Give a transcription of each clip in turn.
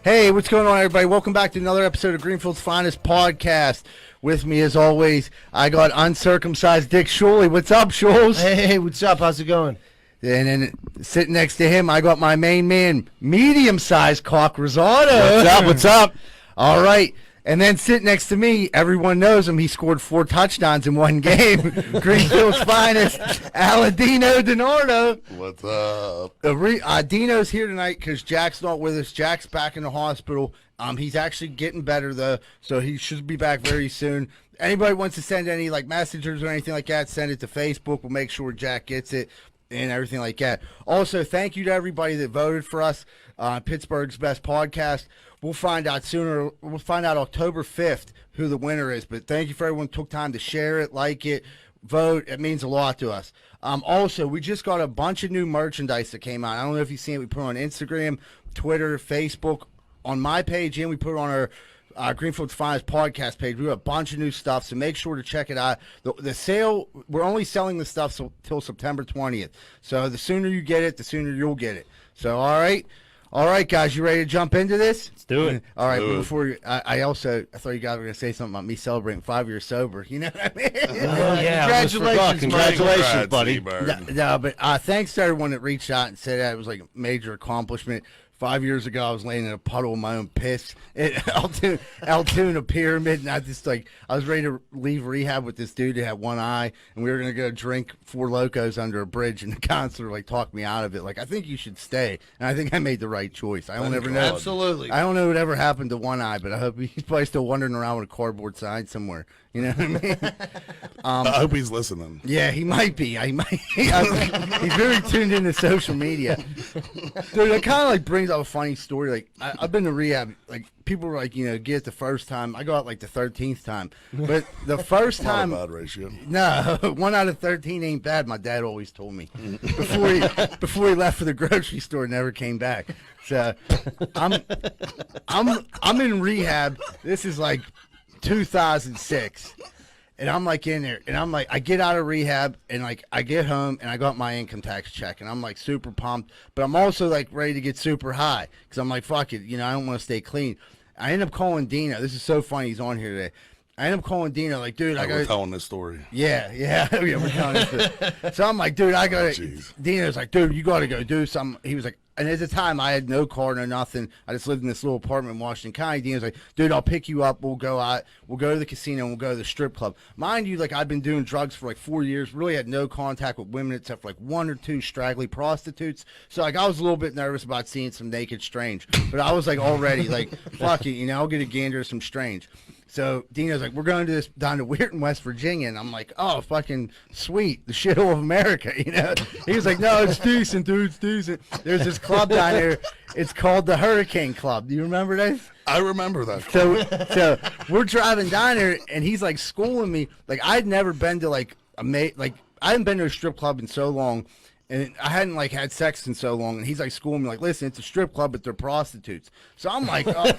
Hey, what's going on, everybody? Welcome back to another episode of Greenfield's Finest Podcast. With me, as always, I got uncircumcised Dick Shuley. What's up, Shules? Hey, what's up? How's it going? And then sitting next to him, I got my main man, medium-sized Cock Rosado. What's up? What's up? All right. And then sitting next to me, everyone knows him. He scored 4 touchdowns in one game. Greenfield's Finest, Dino DiNardo. What's up? Dino's here tonight because Jack's not with us. Jack's back in the hospital. He's actually getting better, though, so he should be back very soon. Anybody wants to send any messages or anything like that, send it to Facebook. We'll make sure Jack gets it and everything like that. Also, thank you to everybody that voted for us on Pittsburgh's Best Podcast. We'll find out sooner. We'll find out October 5th who the winner is. But thank you for everyone who took time to share it, like it, vote. It means a lot to us. Also, we just got a bunch of new merchandise that came out. I don't know if you've seen it. We put it on Instagram, Twitter, Facebook, on my page, and we put it on our Greenfield's Finest Podcast page. We have a bunch of new stuff, so make sure to check it out. The sale, we're only selling the stuff till September 20th. So the sooner you get it, the sooner you'll get it. So, all right. All right, guys, you ready to jump into this? Let's do it. All right, before I thought you guys were going to say something about me celebrating 5 years sober. You know what I mean? Oh, yeah. Congratulations, buddy. No, but thanks to everyone that reached out and said that it was like a major accomplishment. 5 years ago, I was laying in a puddle of my own piss at Altoona Pyramid, and I was ready to leave rehab with this dude who had one eye, and we were going to go drink Four Locos under a bridge, and the counselor talked me out of it. I think you should stay, and I think I made the right choice. I don't ever know. Absolutely. I don't know what ever happened to one eye, but I hope he's probably still wandering around with a cardboard sign somewhere. You know what I mean? I hope he's listening. Yeah, he might be. He's very tuned into social media. Dude, it kind of brings up a funny story. I've been to rehab. People were get it the first time. I go out the 13th time. But the first time. Not a bad ratio. No, 1 out of 13 ain't bad. My dad always told me before he left for the grocery store, never came back. So I'm in rehab. This is 2006, and I'm in there, and I'm I get out of rehab, and I get home, and I got my income tax check, and I'm super pumped, but I'm also ready to get super high because I'm fuck it, I don't want to stay clean. I end up calling Dino. This is so funny. He's on here today. I end up calling Dino, dude, we're telling this story. Yeah, we're telling this story. So I'm dude, I gotta. Dino's dude, you gotta go do something. He was and at the time I had no car, no nothing. I just lived in this little apartment in Washington County. Dino's dude, I'll pick you up. We'll go out. We'll go to the casino. And we'll go to the strip club. Mind you, I've been doing drugs for 4 years. Really had no contact with women except for 1 or 2 straggly prostitutes. So I was a little bit nervous about seeing some naked strange, but I was already fuck it, I'll get a gander of some strange. So Dino's we're going to this down to Weirton, West Virginia, and I'm oh, fucking sweet, the shithole of America, He was no, it's decent, dude, it's decent. There's this club down there. It's called the Hurricane Club. Do you remember that? I remember that. So we're driving down there, and he's schooling me. I'd never been to I hadn't been to a strip club in so long. And I hadn't had sex in so long, and he's schooling me listen, it's a strip club, but they're prostitutes. So I'm oh.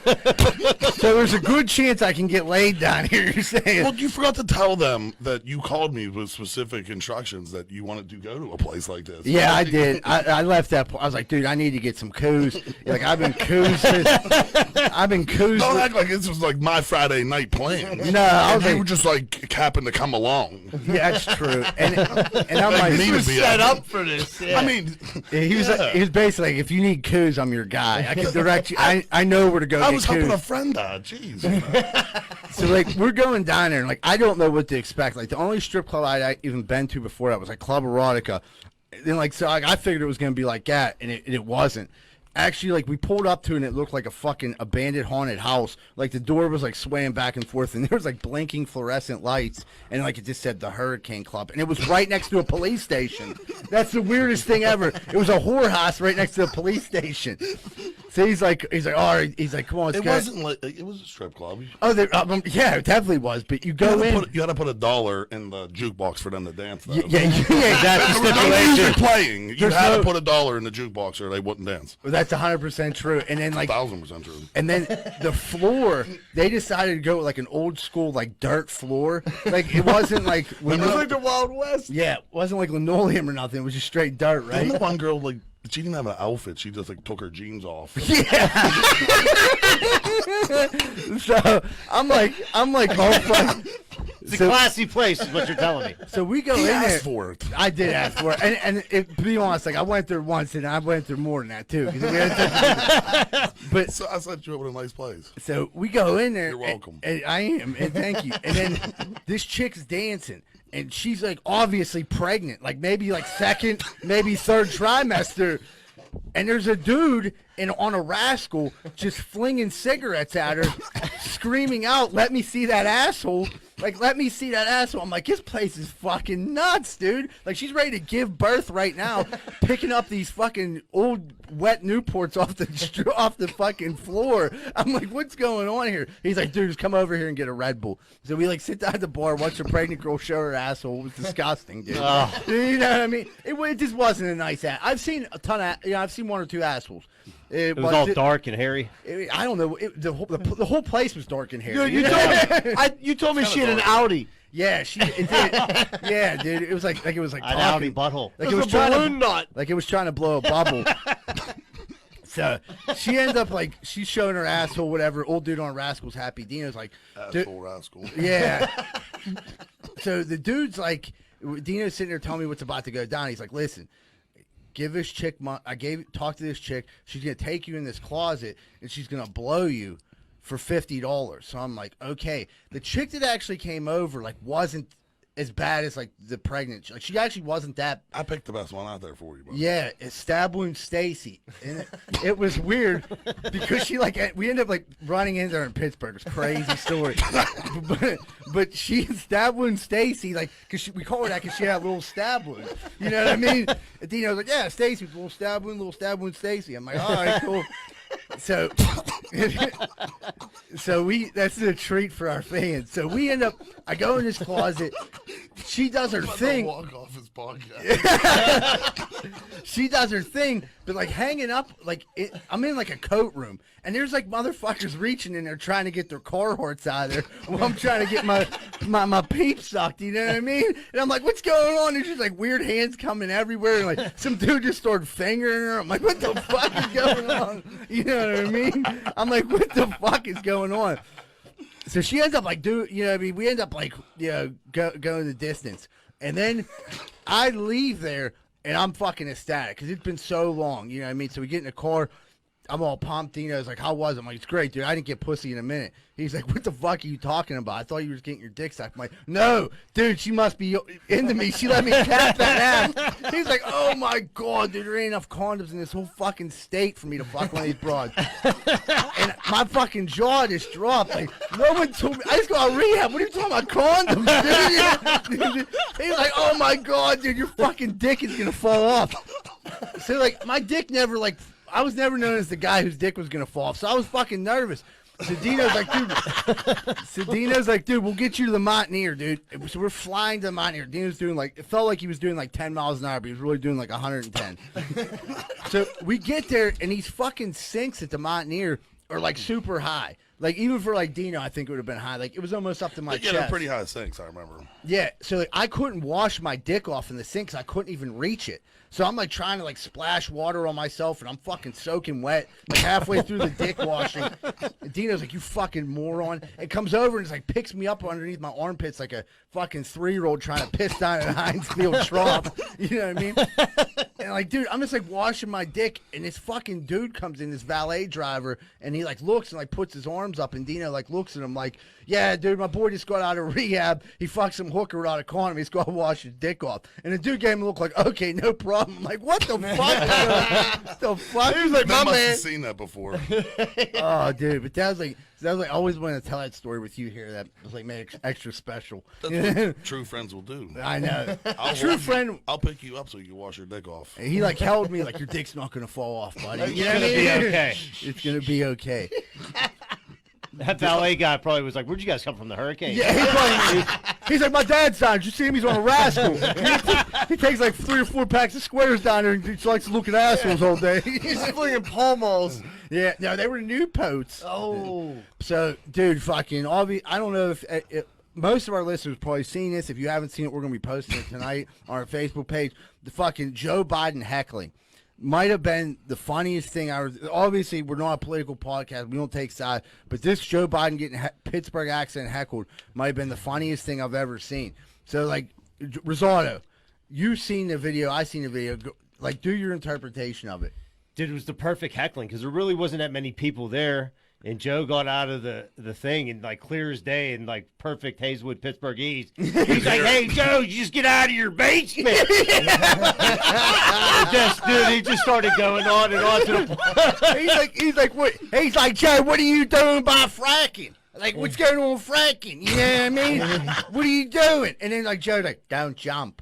So there's a good chance I can get laid down here. You're saying? Well, you forgot to tell them that you called me with specific instructions that you wanted to go to a place like this. Yeah, I did. I left that. I was dude, I need to get some coos. I've been coos. I've been coos. Don't act like this was my Friday night plan. No, I was you were just happened to come along. Yeah, that's true. And I'm This was set up for this. Yeah. I mean, he was basically if you need coos, I'm your guy. I can direct you. I know where to go. I was coos. helping a friend out. Jeez. So we're going down there, and I don't know what to expect. The only strip club I'd even been to before that was Club Erotica. Then so I figured it was going to be like that, and it wasn't. Actually, we pulled up to it, and it looked like a fucking abandoned haunted house. The door was swaying back and forth, and there was blinking fluorescent lights, and it just said the Hurricane Club, and it was right next to a police station. That's the weirdest thing ever. It was a whorehouse right next to a police station. So he's all right. He's come on, it wasn't it was a strip club. Oh, yeah, it definitely was. But you go in. You got to put $1 in the jukebox for them to dance. Though. Yeah, that's the stipulation. No music playing. You had to put $1 in the jukebox, or they wouldn't dance. Well, that's 100% true. And then 1,000% true. And then the floor, they decided to go with an old school dirt floor. It wasn't it was the Wild West. Yeah, it wasn't linoleum or nothing. It was just straight dirt, right? Didn't the one girl She didn't have an outfit. She just like took her jeans off. So I'm like, oh fuck. It's a classy place, is what you're telling me. So we go He in there. asked for it. I did ask for it, and to be honest, like I went there once, and I went there more than that too. 'Cause we had but So I set you up in a nice place. so we go in there. You're welcome. And I am, and thank you. And then this chick's dancing, and she's like obviously pregnant, like maybe like second, maybe third trimester. And there's a dude on a rascal just flinging cigarettes at her, screaming out, "Let me see that asshole!" Like, let me see that asshole. I'm like, this place is fucking nuts, dude. Like, she's ready to give birth right now, picking up these fucking old wet Newports off the fucking floor. I'm like, what's going on here? He's like, dude, just come over here and get a Red Bull. So we like sit down at the bar, watch a pregnant girl show her asshole. It was disgusting, dude. Oh. You know what I mean? It just wasn't a nice ass. I've seen a ton of, I've seen one or two assholes. It was all dark and hairy. I don't know. The whole place was dark and hairy. You told me she had an Audi. Yeah, it did. Yeah, dude. It was like it was like An talking, Audi butthole. Like It was a trying balloon nut. Like it was trying to blow a bubble. So she ends up like she's showing her asshole, whatever. Old dude on Rascal's happy. Dino's like, Asshole rascal. yeah. So the dude's like, Dino's sitting there telling me what's about to go down. He's like, listen. Give this chick talk to this chick. She's gonna take you in this closet and she's gonna blow you for $50. So I'm like, okay. The chick that actually came over like wasn't as bad as like the pregnant. Like she actually wasn't that. I picked the best one out there for you, bro. Yeah, it's Stab Wound Stacy, and it was weird because she like we ended up like running into her in Pittsburgh. It's a crazy story, but she Stab Wound Stacy like because we call her that because she had a little stab wound. You know what I mean? And Dino was like, yeah, Stacy, little stab wound Stacy. I'm like, all right, cool. So that's a treat for our fans. So we end up. I go in this closet. She does her thing. Walk off his podcast. She does her thing, but like hanging up, like I'm in like a coat room, and there's like motherfuckers reaching in there trying to get their Carhartts out of there while I'm trying to get my peep sucked. You know what I mean? And I'm like, what's going on? There's just like weird hands coming everywhere, and like some dude just started fingering her. I'm like, what the fuck is going on? You know what I mean? I'm like, what the fuck is going on? So she ends up like, you know what I mean? We end up like, going the distance. And then I leave there and I'm fucking ecstatic because it's been so long. You know what I mean? So we get in the car. I'm all pumped. Dino's like, how was it? I'm like, it's great, dude. I didn't get pussy in a minute. He's like, what the fuck are you talking about? I thought you were getting your dick sucked. I'm like, no, dude, she must be into me. She let me cap that ass. He's like, oh my God, dude, there ain't enough condoms in this whole fucking state for me to fuck one of these broads. And my fucking jaw just dropped. Like, no one told me. I just got rehab. What are you talking about? Condoms, dude? He's like, oh my God, dude, your fucking dick is going to fall off. So, like, my dick never, like, I was never known as the guy whose dick was gonna fall off, so I was fucking nervous. So Dino's like, dude, we'll get you to the Mountaineer, dude. So we're flying to the Mountaineer. Dino's doing like, it felt like he was doing like 10 miles an hour, but he was really doing like 110. So we get there, and these fucking sinks at the Mountaineer are like super high. Like even for like Dino, I think it would have been high. Like it was almost up to my chest. Yeah, they're pretty high sinks, I remember. Yeah, so like I couldn't wash my dick off in the sink 'cause I couldn't even reach it. So I'm like trying to like splash water on myself, and I'm fucking soaking wet like halfway through the dick washing. And Dino's like, you fucking moron. And comes over and just like picks me up underneath my armpits like a fucking 3-year-old trying to piss down at Heinz Field trough. You know what I mean? And like, dude, I'm just like washing my dick, and this fucking dude comes in, this valet driver, and he like looks and like puts his arms up, and Dino like looks at him like, yeah, dude, my boy just got out of rehab. He fucked some hooker without a condom. He's got to wash his dick off. And the dude gave him a look like, okay, no problem. I'm like, what the fuck? What the fuck? He was like, They my must man. have seen that before. Oh, dude, but that was like I always wanted to tell that story with you here. That was like made extra special. That's what true friends will do. I know. I'll True walk- friend. I'll pick you up so you can wash your dick off. He like held me like your dick's not gonna fall off, buddy. You know what I gonna mean? be okay. It's gonna be okay. That valet guy probably was like, where'd you guys come from, the hurricane? Yeah, he's like, my dad's down. Did you see him? He's on a rascal. He takes like 3 or 4 packs of squares down there and he just likes to look at assholes all day. He's flinging Pall Malls. Yeah, no, they were new posts. Oh. So, dude, fucking, I don't know if most of our listeners probably seen this. If you haven't seen it, we're going to be posting it tonight on our Facebook page. The fucking Joe Biden heckling. might have been the funniest thing obviously we're not a political podcast, we don't take sides, but this Joe Biden getting Pittsburgh accent heckled might have been the funniest thing I've ever seen. So like, Rosado, you've seen the video, I seen the video, like do your interpretation of it. Dude, it was the perfect heckling because there really wasn't that many people there. And Joe got out of the thing and like clear as day and like perfect Hazelwood, Pittsburgh East. He's like, "Hey Joe, you just get out of your basement." He just started going on and on to the. he's like, what? He's like, Joe, what are you doing by fracking? Like, what's going on with fracking? You know what I mean? What are you doing? And then like Joe's like, don't jump.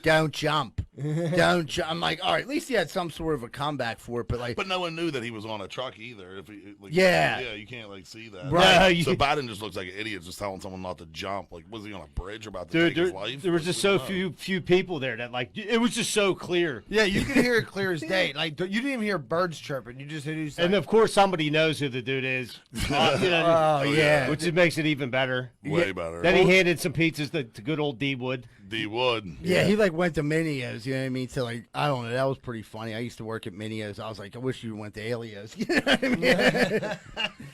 Don't jump. Don't jump. I'm like, all right, at least he had some sort of a comeback for it, but like, but no one knew that he was on a truck either. If he, like, yeah, you can't like see that. Right. So Biden just looks like an idiot, just telling someone not to jump. Like, was he on a bridge about to take his life? There was just so few people there that like it was just so clear. Yeah, you could hear it clear as day. Like you didn't even hear birds chirping. You just heard. Like, and of course, somebody knows who the dude is. Yeah, which makes it even better. Way better. Then he handed some pizzas to good old D Wood. D Wood. Yeah, he like went to Minio's, you know what I mean? So like, I don't know, that was pretty funny. I used to work at Minio's. I was like, I wish you went to Alio's. You know what I mean?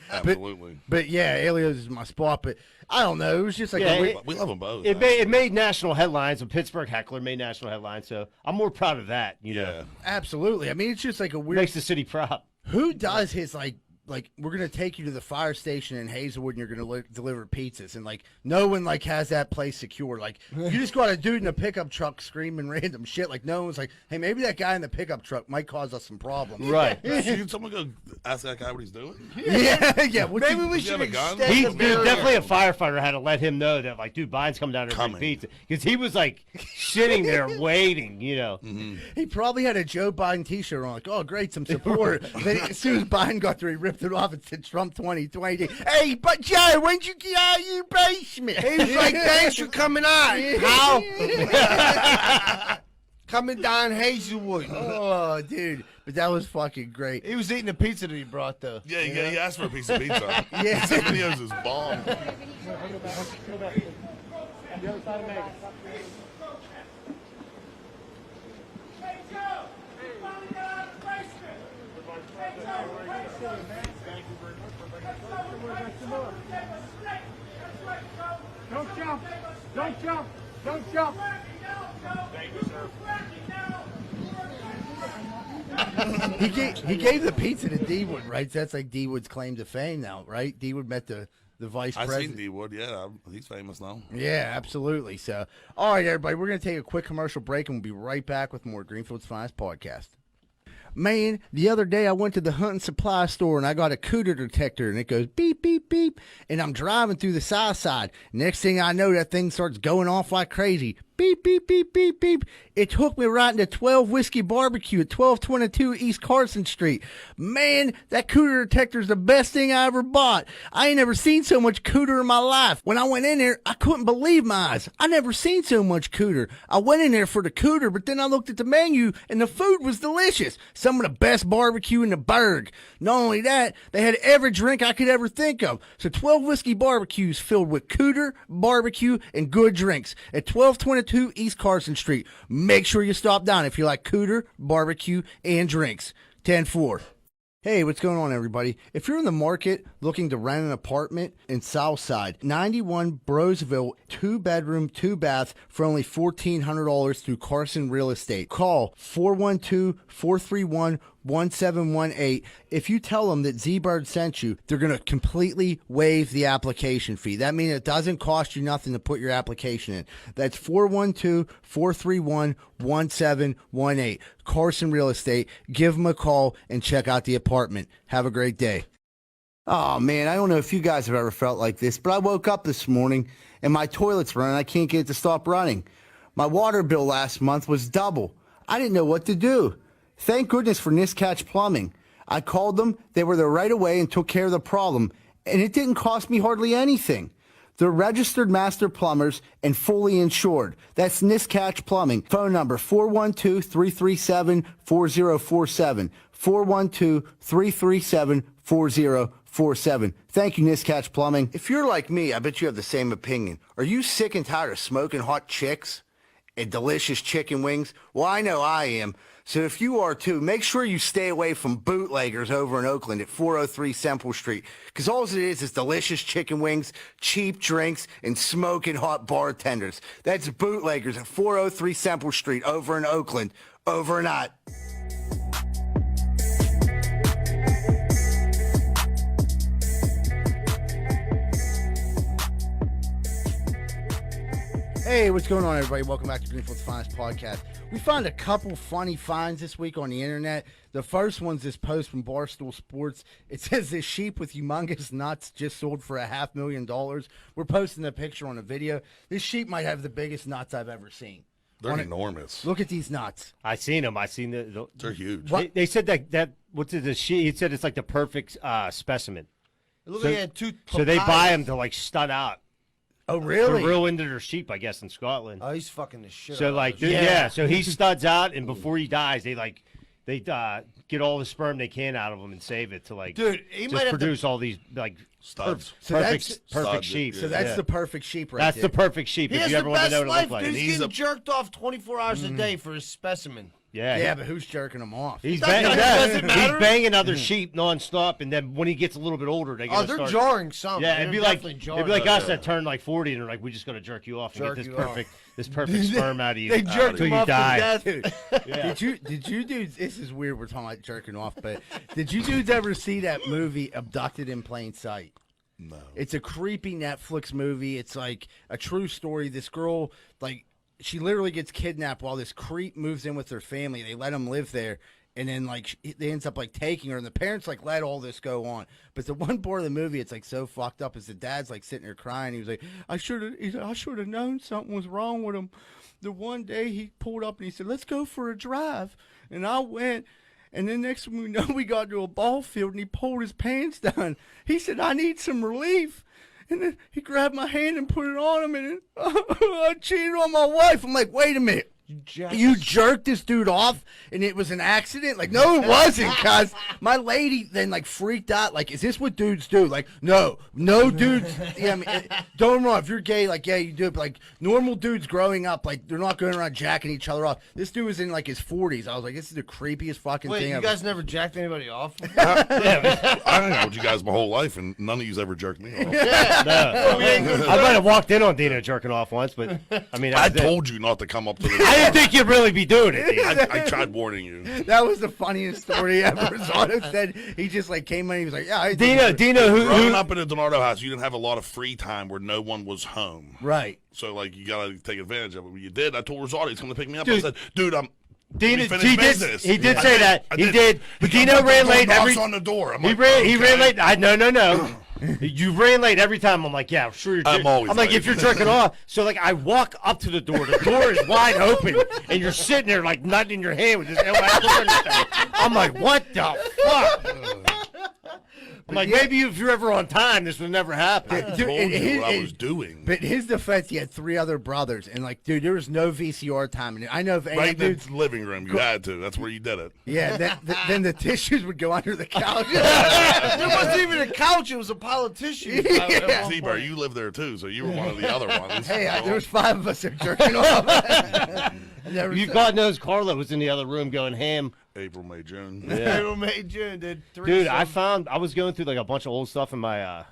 Absolutely. But yeah, Alio's is my spot. But I don't know. It was just like we love them both. It made national headlines. A Pittsburgh heckler made national headlines. So I'm more proud of that. You know, absolutely. I mean, it's just like a weird. Makes the city proud. Who does his like we're gonna take you to the fire station in Hazelwood and you're gonna deliver pizzas, and like no one like has that place secure. Like you just got a dude in a pickup truck screaming random shit. Like no one's like, hey, maybe that guy in the pickup truck might cause us some problems. Right. Should someone go ask that guy what he's doing? Yeah. Maybe we should extend Dude, definitely a firefighter had to let him know that like, dude, Biden's coming down to bring pizza because he was like sitting there waiting. You know. Mm-hmm. He probably had a Joe Biden T-shirt on. Like, oh great, some support. Then as soon as Biden got there, he ripped it off and said Trump 2020. Hey, but Joe, when'd you get out of your basement? He was like, thanks for coming on. How? Coming down Hazelwood. Oh, dude. But that was fucking great. He was eating the pizza that he brought, though. Yeah, he asked for a piece of pizza. Yeah. His videos is bomb. Don't jump! Don't jump! Don't jump! Thank you, sir. He gave the pizza to D Wood, right? That's like D Wood's claim to fame now, right? D Wood met the vice I've president. seen D Wood, yeah. He's famous now. Yeah, absolutely. So, all right, everybody, we're going to take a quick commercial break, and we'll be right back with more Greenfield's Finest podcast. Man, the other day I went to the hunting supply store and I got a cooter detector and it goes beep, beep, beep. And I'm driving through the south side. Next thing I know, that thing starts going off like crazy. Beep, beep, beep, beep, beep. It took me right into 12 Whiskey Barbecue at 1222 East Carson Street. Man, that cooter detector is the best thing I ever bought. I ain't never seen so much cooter in my life. When I went in there, I couldn't believe my eyes. I never seen so much cooter. I went in there for the cooter, but then I looked at the menu and the food was delicious. Some of the best barbecue in the burg. Not only that, they had every drink I could ever think of. So 12 Whiskey Barbecues filled with cooter, barbecue, and good drinks at 1222 East Carson Street. Make sure you stop down if you like cooter, barbecue, and drinks. 10-4. Hey, what's going on, everybody? If you're in the market looking to rent an apartment in Southside, 91 Brosville, 2-bedroom, 2-bath for only $1,400 through Carson Real Estate. Call 412-431-1718. If you tell them that Z-Bird sent you, they're going to completely waive the application fee. That means it doesn't cost you nothing to put your application in. That's 412-431-1718. Carson Real Estate. Give them a call and check out the apartment. Have a great day. Oh, man, I don't know if you guys have ever felt like this, but I woke up this morning and my toilet's running. I can't get it to stop running. My water bill last month was double. I didn't know what to do. Thank goodness for Niscatch Plumbing. I called them. They were there right away and took care of the problem. And it didn't cost me hardly anything. They're registered master plumbers and fully insured. That's Niscatch Plumbing. Phone number 412-337-4047. 412-337-4047. Thank you, Niscatch Plumbing. If you're like me, I bet you have the same opinion. Are you sick and tired of smoking hot chicks? and delicious chicken wings? Well, I know I am. So if you are too, make sure you stay away from bootleggers over in Oakland at 403 Semple Street. Because all it is delicious chicken wings, cheap drinks, and smoking hot bartenders. That's bootleggers at 403 Semple Street over in Oakland. Over and out. Hey, what's going on, everybody? Welcome back to Greenfield's Finest Podcast. We found a couple funny finds this week on the internet. The first one's this post from Barstool Sports. It says this sheep with humongous nuts just sold for $500,000. We're posting the picture on a video. This sheep might have the biggest nuts I've ever seen. They're enormous. Look at these nuts. I seen them. I seen They're huge. They said that what's it? The sheep. He said it's like the perfect specimen. It looked So- like it had two So they buy papayas. them to like stud out. Oh, They're really? real into their sheep, I guess, in Scotland. Oh, he's fucking the shit. So out like, of dude, those. yeah. So he studs out, and before he dies, they get all the sperm they can out of him and save it to like, Dude, he just might have to- produce all these like Studs. So perfect that's- perfect Studs, sheep. yeah. So that's Yeah. the perfect sheep right That's there. the perfect sheep. He If has you the ever want to best know what it life, looks like, dude. And He's he's getting a- jerked off 24 hours a day for his specimen. Yeah, but who's jerking them off? He's Doesn't- banging, doesn't he's matter. banging other sheep nonstop, and then when he gets a little bit older, they Oh, gonna they're start. jarring some. Yeah, They're it'd be like definitely it'd be like jarring. us that turn like 40 and they're like, we just gotta jerk you off and Jerk get you this off. perfect sperm out of you. They jerked till him you off die. to death. Dude, did you dudes? This is weird. We're talking about jerking off, but did you dudes ever see that movie Abducted in Plain Sight? No. It's a creepy Netflix movie. It's like a true story. This girl, like, she literally gets kidnapped while this creep moves in with her family. They let him live there. And then, like, they ends up, like, taking her. And the parents, like, let all this go on. But the one part of the movie, it's, like, so fucked up is the dad's, like, sitting there crying. He was like, I should have known something was wrong with him. The one day he pulled up and he said, let's go for a drive. And I went. And then next thing we know, we got to a ball field and he pulled his pants down. He said, I need some relief. And then he grabbed my hand and put it on him. And then, I cheated on my wife. I'm like, wait a minute. You jerked this dude off and it was an accident? Like, no, it wasn't, cuz my lady then like freaked out. Like, is this what dudes do? Like, no dudes. Yeah, I mean, don't get me wrong. If you're gay, like, yeah, you do it. But like, normal dudes growing up, like, they're not going around jacking each other off. This dude was in like his 40s. I was like, this is the creepiest fucking Wait, thing you ever. guys never jacked anybody off? I hung out with you guys my whole life, and none of you's ever jerked me off. I might have walked in on Dino jerking off once, but I mean, I that was it. told you not to come up to the I didn't think you'd really be doing it. Dino. I tried warning you. That was the funniest story ever. Zono said he just like came in. He was like, "Yeah, I Dino, Growing who up in a Donardo house, you didn't have a lot of free time where no one was home. right." So, like, you got to take advantage of it. When you did, I told Rosati he's coming to pick me up. Dude. I said, dude, Dino, finished he did business. he did I say did. that. I He did. did. But He Dino comes ran up, late knocks every. on the door. I'm He like, ran okay. late. No. You ran late every time. I'm like, yeah, I'm sure you're. I'm always like, late. if you're jerking off, so like, I walk up to the door is wide open, and you're sitting there like nutting in your hand with this. I'm like, what the fuck? I'm like, maybe if you're ever on time, this would never happen. I Dude, told and you what I his- was doing. But his defense, he had 3 other brothers, and like, dude, there was no VCR time. And I know if any Right in dudes, the living room, you had to. That's where you did it. yeah, then the tissues would go under the couch. There wasn't even a couch. It was a politician. Yeah. Z-Bar, you lived there too, so you were one of the other ones. Hey, there was 5 of us there jerking off. And there was- You God knows Carla was in the other room going ham. April, May, June. April, May, June, dude. Dude, I was going through like a bunch of old stuff in my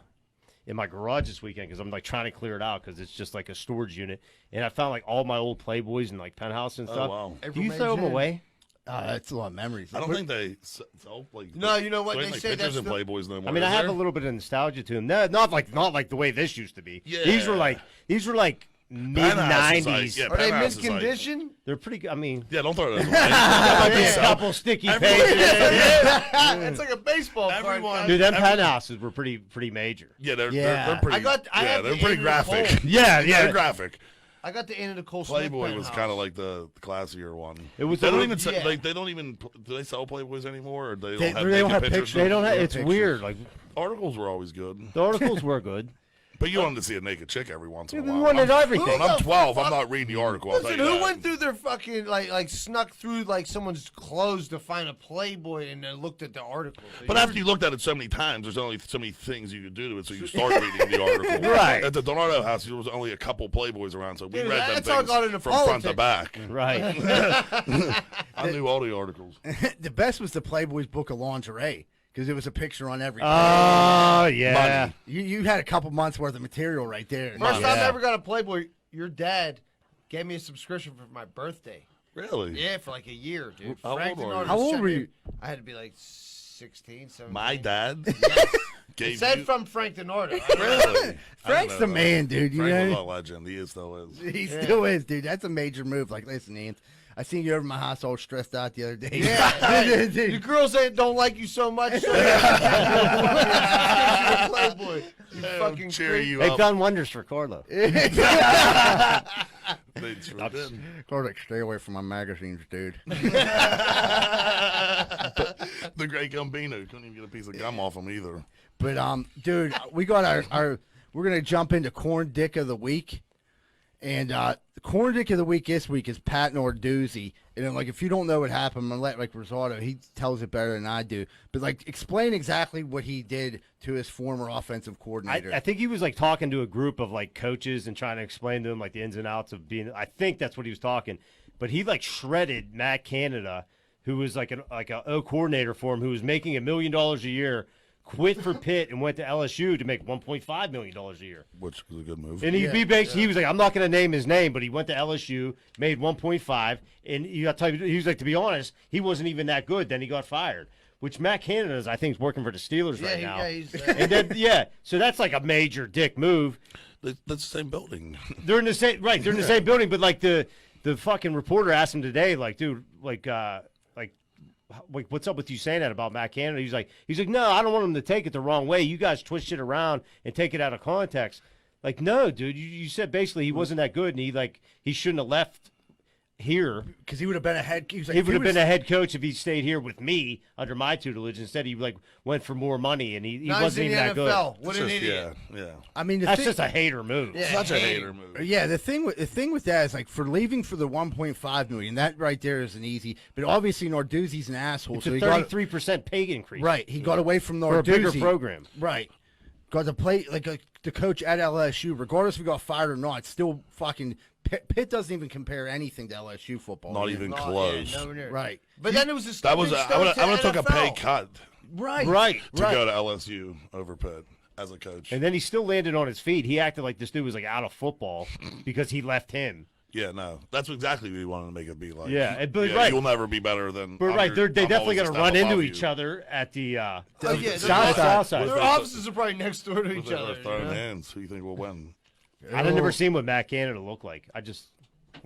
garage this weekend because I'm like trying to clear it out because it's just like a storage unit, and I found like all my old Playboys and like Penthouse and stuff. wow. Do you throw them away? that's a lot of memories. I don't think they sell like. No, you know what there they ain't, like, say pictures that's in the- Playboys no more. I mean, I is have there? a little bit of nostalgia to them. No, not like the way this used to be. Yeah. These were like mid Penthouse is like- '90s. yeah, Are they Penthouse is like- mid-condition? They're pretty good. I mean, Yeah, don't throw those away. might be a couple sticky pages. It's like a baseball card. Everyone- Dude, them Penthouses were pretty major. Yeah, they're Yeah. pretty. I have they're the pretty Andrew graphic. Cole. Yeah, They're graphic. I got the Anna Nicole Smith Playboy was Penthouse. kind of like the classier one. It was They a don't little- even say, yeah. like they don't even do they sell Playboys anymore, or They don't have pictures. They don't have. It's pictures. weird. Like Articles were always good. the articles were good. But you wanted to see a naked chick every once in a We while. wanted everything. When I'm 12, I'm not reading the article. I'll Listen, tell you who that. went through their fucking like snuck through like someone's clothes to find a Playboy and then looked at the article? But after you looked at it so many times, there's only so many things you could do to it, so you start reading the article. Right. At the Donato house, there was only a couple Playboys around, so we Dude, read them that's how I got things into from front to politics. back. Right. I knew all the articles. The best was the Playboy's book of lingerie because it was a picture on every. Oh, yeah. Money. You had a couple months worth of material right there. First time I Yeah. ever got a Playboy, your dad gave me a subscription for my birthday. Really? Yeah, for like a year, dude. How Frank old were Denardo you? How old sent were me- you? I had to be like 16, 17. My dad gave It said you. from Frank Denardo. Really? Frank's the man, dude. You Frank was know, a legend. He still is. he still is, dude. That's a major move. Like, listen, Ant, I seen you over my house all stressed out the other day. Yeah, the Dude. girls that don't like you so much. So Playboy. You fucking cheer creep. you They've up. done wonders for Carlo. They sure did. Cordick, stay away from my magazines, dude. The great Gambino couldn't even get a piece of gum off him either. But dude, we got our we're gonna jump into corn dick of the week, and the corn dick of the week this week is Pat Narduzzi. And then, like, if you don't know what happened, I'm gonna let like Rosado. He tells it better than I do. But like, explain exactly what he did to his former offensive coordinator. I think he was like talking to a group of like coaches and trying to explain to them like the ins and outs of being. I think that's what he was talking, but he like shredded Matt Canada, who was like a O coordinator for him, who was making $1 million a year, quit for Pitt and went to LSU to make $1.5 million a year. Which was a good move. And he was like, I'm not going to name his name, but he went to LSU, made 1.5, and you got to tell you, he was like, to be honest, he wasn't even that good. Then he got fired, which Matt Canada is, I think, is working for the Steelers right now. he's, And then, so that's like a major dick move. That's the same building. They're in the same They're in the same building, but like the fucking reporter asked him today, like, dude, like, what's up with you saying that about Matt Canada? He's like, no, I don't want him to take it the wrong way. You guys twist it around and take it out of context. Like, no, dude, you said basically he wasn't that good, and he shouldn't have left here. because he would have been a head. He was like, He if would have was- been a head coach if he stayed here with me under my tutelage. Instead, he like went for more money, and he Now he's wasn't in even the that good. NFL. What It's an just- idiot. Yeah. I mean, the That's thing, just a hater move. Yeah. Such a Hey. hater move. Yeah, the thing with that is like for leaving for the 1.5 million, that right there is an easy. But obviously Narduzzi's an asshole, It's so a he got 33% pay increase. right. He got away from Narduzzi For a bigger program. Right. Got to play like the coach at LSU, regardless if he got fired or not. Still fucking Pitt doesn't even compare anything to LSU football. Not man. even Not- close. yeah, nowhere near. Right. But then it was a That was. stepping I would stone have to took a pay NFL. cut Right. Right. to go to LSU over Pitt as a coach. And then he still landed on his feet. He acted like this dude was like out of football because he left him. Yeah, no, that's exactly what he wanted to make it be like. Yeah, but right. You'll never be better than. But I'm right, your- they I'm definitely always got to a run step into above each you. other at the Oh, yeah, south side. Their Was offices are probably next door to With each their other. throwing you know? hands, who you think will win? I've never seen what Matt Canada look like.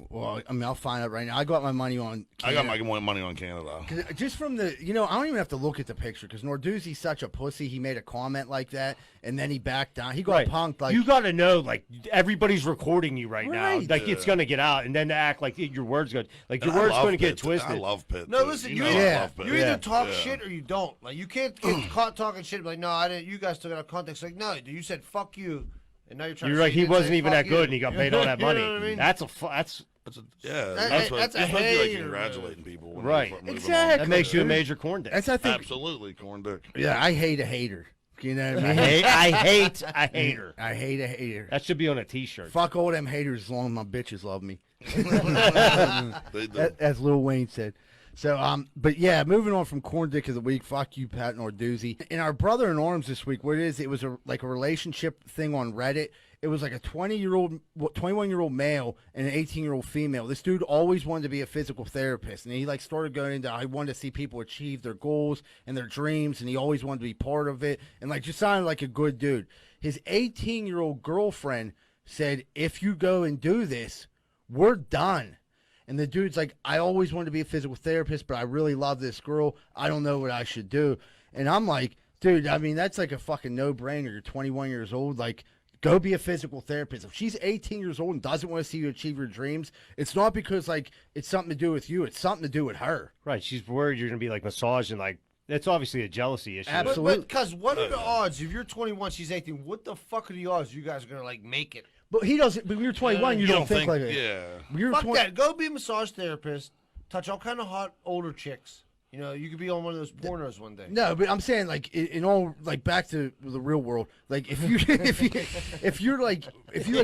Well, I mean, I'll find out right now. I got my money on. I got Canada. my money on Canada. 'Cause just from the, I don't even have to look at the picture because Narduzzi's such a pussy. He made a comment like that, and then he backed down. He got punked. Like you got to know, like everybody's recording you right now. Right. Like it's gonna get out, and then to act like your words going, like your And I words love going to get Pitt. twisted. I love Pitt. No, too. listen, You you know either, I love Pitt. you either talk Yeah. shit or you don't. Like you can't get caught talking shit. Like no, I didn't. You guys took it out of context. Like no, you said fuck you, and now you're trying. You're to like say you he didn't wasn't say even fuck that good, you. and he got paid all that You know money. what I mean? That's That's That's what a you're supposed to be like hater, congratulating people. When Right. They move Exactly. that makes you a major corn dick. that's I think. Absolutely, corn dick. Yeah, I hate a hater. You know what I I mean? hate a hater. I hate a hater. That should be on a T-shirt. Fuck all them haters as long as my bitches love me. They do. As Lil Wayne said. So, but yeah, moving on from Corn Dick of the Week, fuck you, Pat Narduzzi. In our Brother in Arms this week, what it is, it was like a relationship thing on Reddit. It was like a 21-year-old male and an 18-year-old female. This dude always wanted to be a physical therapist, and he like started going into, I wanted to see people achieve their goals and their dreams, and he always wanted to be part of it, and like just sounded like a good dude. His 18-year-old girlfriend said, if you go and do this, we're done. And the dude's like, I always wanted to be a physical therapist, but I really love this girl. I don't know what I should do. And I'm like, dude, I mean, that's like a fucking no-brainer. You're 21 years old. Like, go be a physical therapist. If she's 18 years old and doesn't want to see you achieve your dreams, it's not because, like, it's something to do with you. It's something to do with her. Right. She's worried you're gonna be like massaging like That's obviously a jealousy issue. Absolutely. Because what are the odds? If you're 21, she's 18. What the fuck are the odds you guys are gonna like make it? But he doesn't. But when you're 21, you don't think like it. Yeah. When you're Fuck 20 that. Go be a massage therapist. Touch all kind of hot older chicks. You know, you could be on one of those pornos one day. No, but I'm saying like in all like back to the real world. Like if you if you like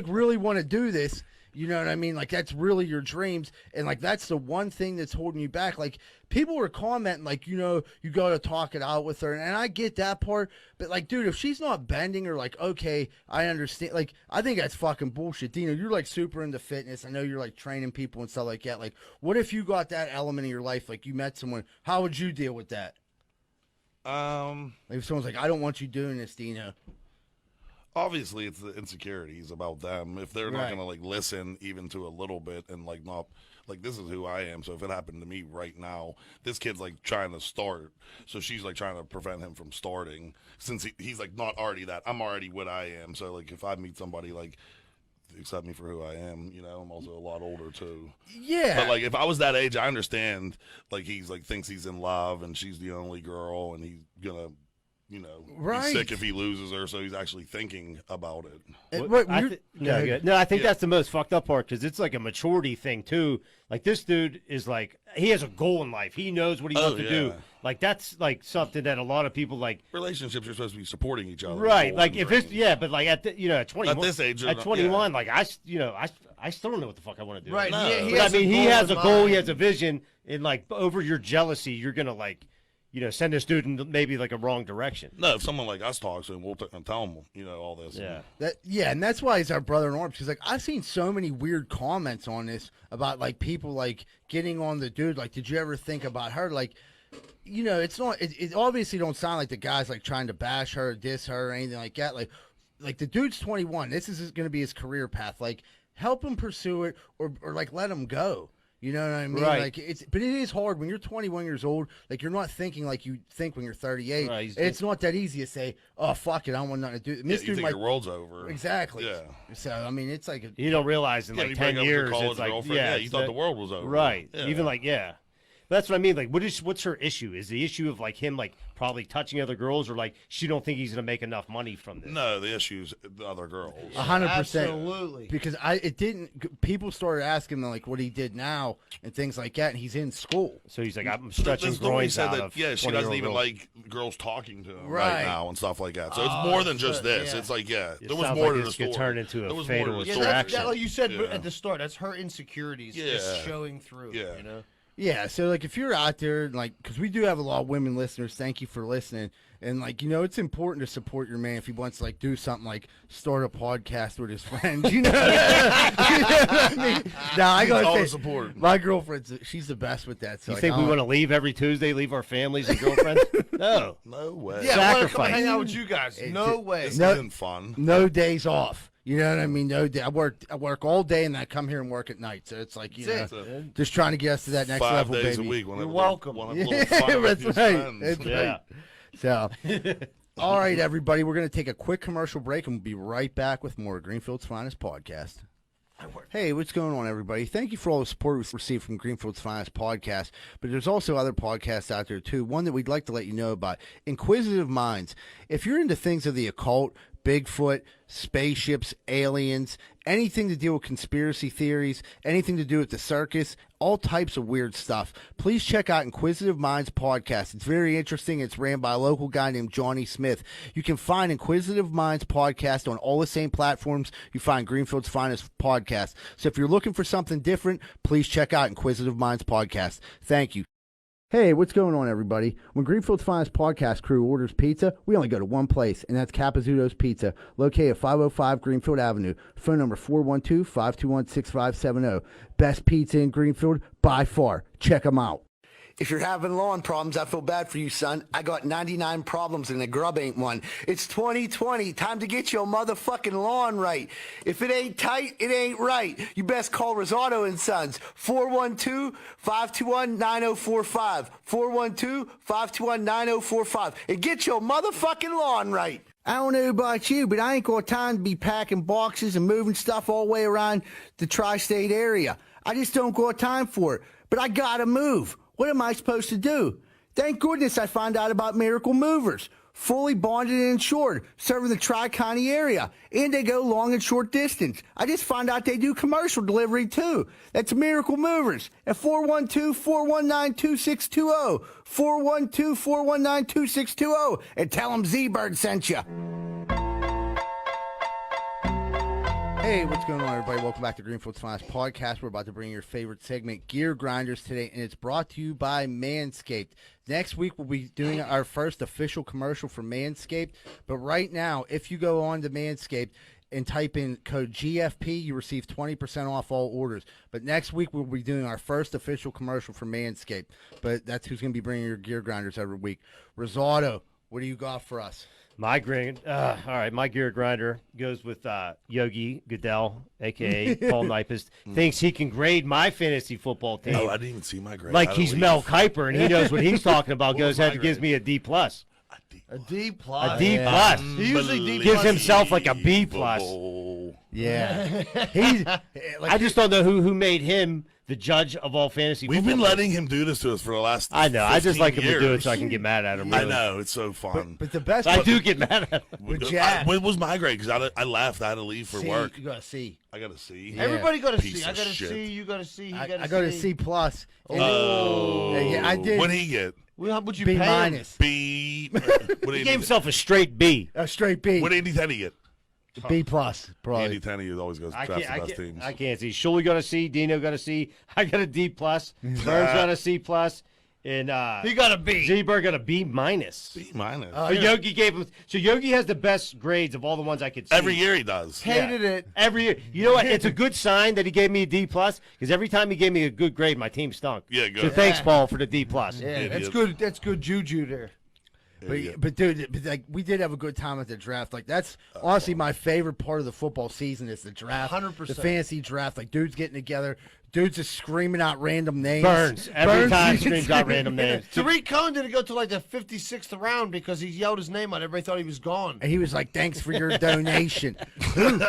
really want to do this, you know what I mean? Like that's really your dreams, and like that's the one thing that's holding you back. Like people were commenting like, you know, you got to talk it out with her, and I get that part. But like, dude, if she's not bending or like, okay, I understand. Like I think that's fucking bullshit. Dino, you're like super into fitness. I know you're like training people and stuff like that. Like, what if you got that element in your life? Like you met someone, how would you deal with that? Like if someone's like, I don't want you doing this, Dino. Obviously, it's the insecurities about them. If they're not Right. gonna like listen even to a little bit and like not like this is who I am. So if it happened to me right now, this kid's like trying to start, so she's like trying to prevent him from starting since he's like not already that. I'm already what I am. So like if I meet somebody like accept me for who I am, you know, I'm also a lot older too. Yeah. But like if I was that age, I understand. Like he's like thinks he's in love and she's the only girl, and he's gonna, you know, Right. be sick if he loses her. So he's actually thinking about it. No, I think Yeah. that's the most fucked up part because it's like a maturity thing too. Like this dude is like he has a goal in life. He knows what he wants to do. yeah. Like that's like something that a lot of people like. Relationships are supposed to be supporting each other. Right, goals like and if it's dreams. but like at at 21, At this age, they're at not- 21, like I still don't know what the fuck I want to do. Right. No. He But I has mean, a he goal has in a goal, mind. he has a vision, and like over your jealousy, you're gonna like, send this dude in maybe like a wrong direction. No, if someone like us talks to him, we'll tell him, you know, all this. Yeah. And that's why he's our brother in arms. Because like I've seen so many weird comments on this about like people like getting on the dude. Like, did you ever think about her? Like, you know, it's not. It obviously don't sound like the guy's like trying to bash her, diss her, or anything like that. Like the dude's 21. This is going to be his career path. Like, help him pursue it, or like let him go. You know what I mean? Right. Like but it is hard when you're 21 years old. Like you're not thinking like you think when you're 38. Right, It's not that easy to say, "Oh fuck it, I don't want nothing to do." Yeah, This you dude think might your world's over. exactly. Yeah. So I mean, it's like You don't realize in Yeah, like you 10 break up with your years, college it's like girlfriend. yeah, You it's thought that- the world was over. right? Yeah. Even like That's what I mean. Like, what's her issue? Is the issue of like him like probably touching other girls, or like she don't think he's gonna make enough money from this? No, the issue's the other girls. 100%. Absolutely. Because people started asking him like what he did now and things like that, and he's in school. So he's like, I'm stretching This story groins said out that, of yeah, she 20-year-old doesn't even girls. like girls talking to him Right. right now and stuff like that. So it's more than just this. yeah. It's like, yeah, It there was sounds more like to the this story. could turn into a There was fatal more to the Yeah, story. distraction. that, like you said Yeah. at the start, that's her insecurities just Yeah. showing through. Yeah. You know? Yeah, so like if you're out there, like, because we do have a lot of women listeners, thank you for listening. And like, you know, it's important to support your man if he wants to like do something like start a podcast with his friends. You know, what I mean? Nah, I All the gotta say, support. my girlfriend's she's the best with that. So You like, think we want to leave every Tuesday, leave our families and girlfriends? No. No way. Yeah, I want to come Sacrifice. hang out with you guys. No way. This No. isn't fun. no days off. You know what I mean? No day. I work all day and then I come here and work at night. So it's like, you know, That's it. just trying to get us to that next 5 level, days baby. a week. When You're welcome. Want Yeah, a little fun with that's his right. friends. That's Yeah. So, all right, everybody, we're going to take a quick commercial break and we'll be right back with more Greenfield's Finest podcast. Hey, what's going on, everybody? Thank you for all the support we've received from Greenfield's Finest podcast, but there's also other podcasts out there, too. One that we'd like to let you know about, Inquisitive Minds. If you're into things of the occult, Bigfoot, spaceships, aliens, anything to deal with conspiracy theories, anything to do with the circus, all types of weird stuff, please check out Inquisitive Minds podcast. It's very interesting. It's ran by a local guy named Johnny Smith. You can find Inquisitive Minds podcast on all the same platforms you find Greenfield's Finest podcast. So if you're looking for something different, please check out Inquisitive Minds podcast. Thank you. Hey, what's going on, everybody? When Greenfield's Finest podcast crew orders pizza, we only go to one place, and that's Capizzuto's Pizza, located at 505 Greenfield Avenue. Phone number 412-521-6570. Best pizza in Greenfield by far. Check them out. If you're having lawn problems, I feel bad for you, son. I got 99 problems and the grub ain't one. It's 2020. Time to get your motherfucking lawn right. If it ain't tight, it ain't right. You best call Rosato and Sons. 412-521-9045. 412-521-9045. And get your motherfucking lawn right. I don't know about you, but I ain't got time to be packing boxes and moving stuff all the way around the tri-state area. I just don't got time for it. But I gotta move. What am I supposed to do? Thank goodness I found out about Miracle Movers. Fully bonded and insured, serving the Tri-County area. And they go long and short distance. I just found out they do commercial delivery too. That's Miracle Movers at 412-419-2620. 412-419-2620. And tell them Z-Bird sent you. Hey, what's going on, everybody? Welcome back to Greenfield's Finest Podcast. We're about to bring your favorite segment, Gear Grinders, today, and it's brought to you by Manscaped. Next week, we'll be doing our first official commercial for Manscaped. But right now, if you go on to Manscaped and type in code GFP, you receive 20% off all orders. But next week, we'll be doing our first official commercial for Manscaped. But that's who's going to be bringing your Gear Grinders every week. Rosado, what do you got for us? All right, my gear grinder goes with Yogi Goodell, a.k.a. Paul Nypist. Thinks he can grade my fantasy football team. Oh, I didn't even see my grade. Like he's Mel Kiper, and he knows what he's talking about. Goes ahead and gives me a D+. A D+. A D+. He usually D+. Gives himself like a B+. Yeah. I just don't know who made him the judge of all fantasy We've football been teams. letting him do this to us for the last I know. I just like him to do it years. so I can get mad at him. I Really. know. It's so fun. But the best I do get mad at him. What was my grade? Because I left. I had to leave for C, work. You got a C. I got a C. Yeah. Everybody got a Piece C. I of got a shit. C. You got a C. He got a C. I got a C plus. Oh. Yeah, I did. What did he get? Well, how much you B pay him? minus. B. What did He gave himself a straight B. A straight B. What did Andy Tenney get? B plus, probably. Andy Tenney always goes I drafts can't, the best teams. I can't see. Shuley got a C. Dino got a C. I got a D+. Burns got a C+. And He got a B. Z-Bird got a B-. B minus. So Yogi gave him. So Yogi has the best grades of all the ones I could see. Every year he does. Hated it. Every year. You know what? It's a good sign that he gave me a D+, because every time he gave me a good grade, my team stunk. Yeah, good. So thanks, Paul, for the D+. Yeah, Idiot. that's good. That's good juju there. But dude, like we did have a good time at the draft. Like that's honestly my favorite part of the football season is the draft. 100%. The fantasy draft. Like dudes getting together, dudes just screaming out random names. Burns. Every time screams out random names. Tariq Cohen didn't go to like the 56th round because he yelled his name out. Everybody thought he was gone. And he was like, "Thanks for your donation." And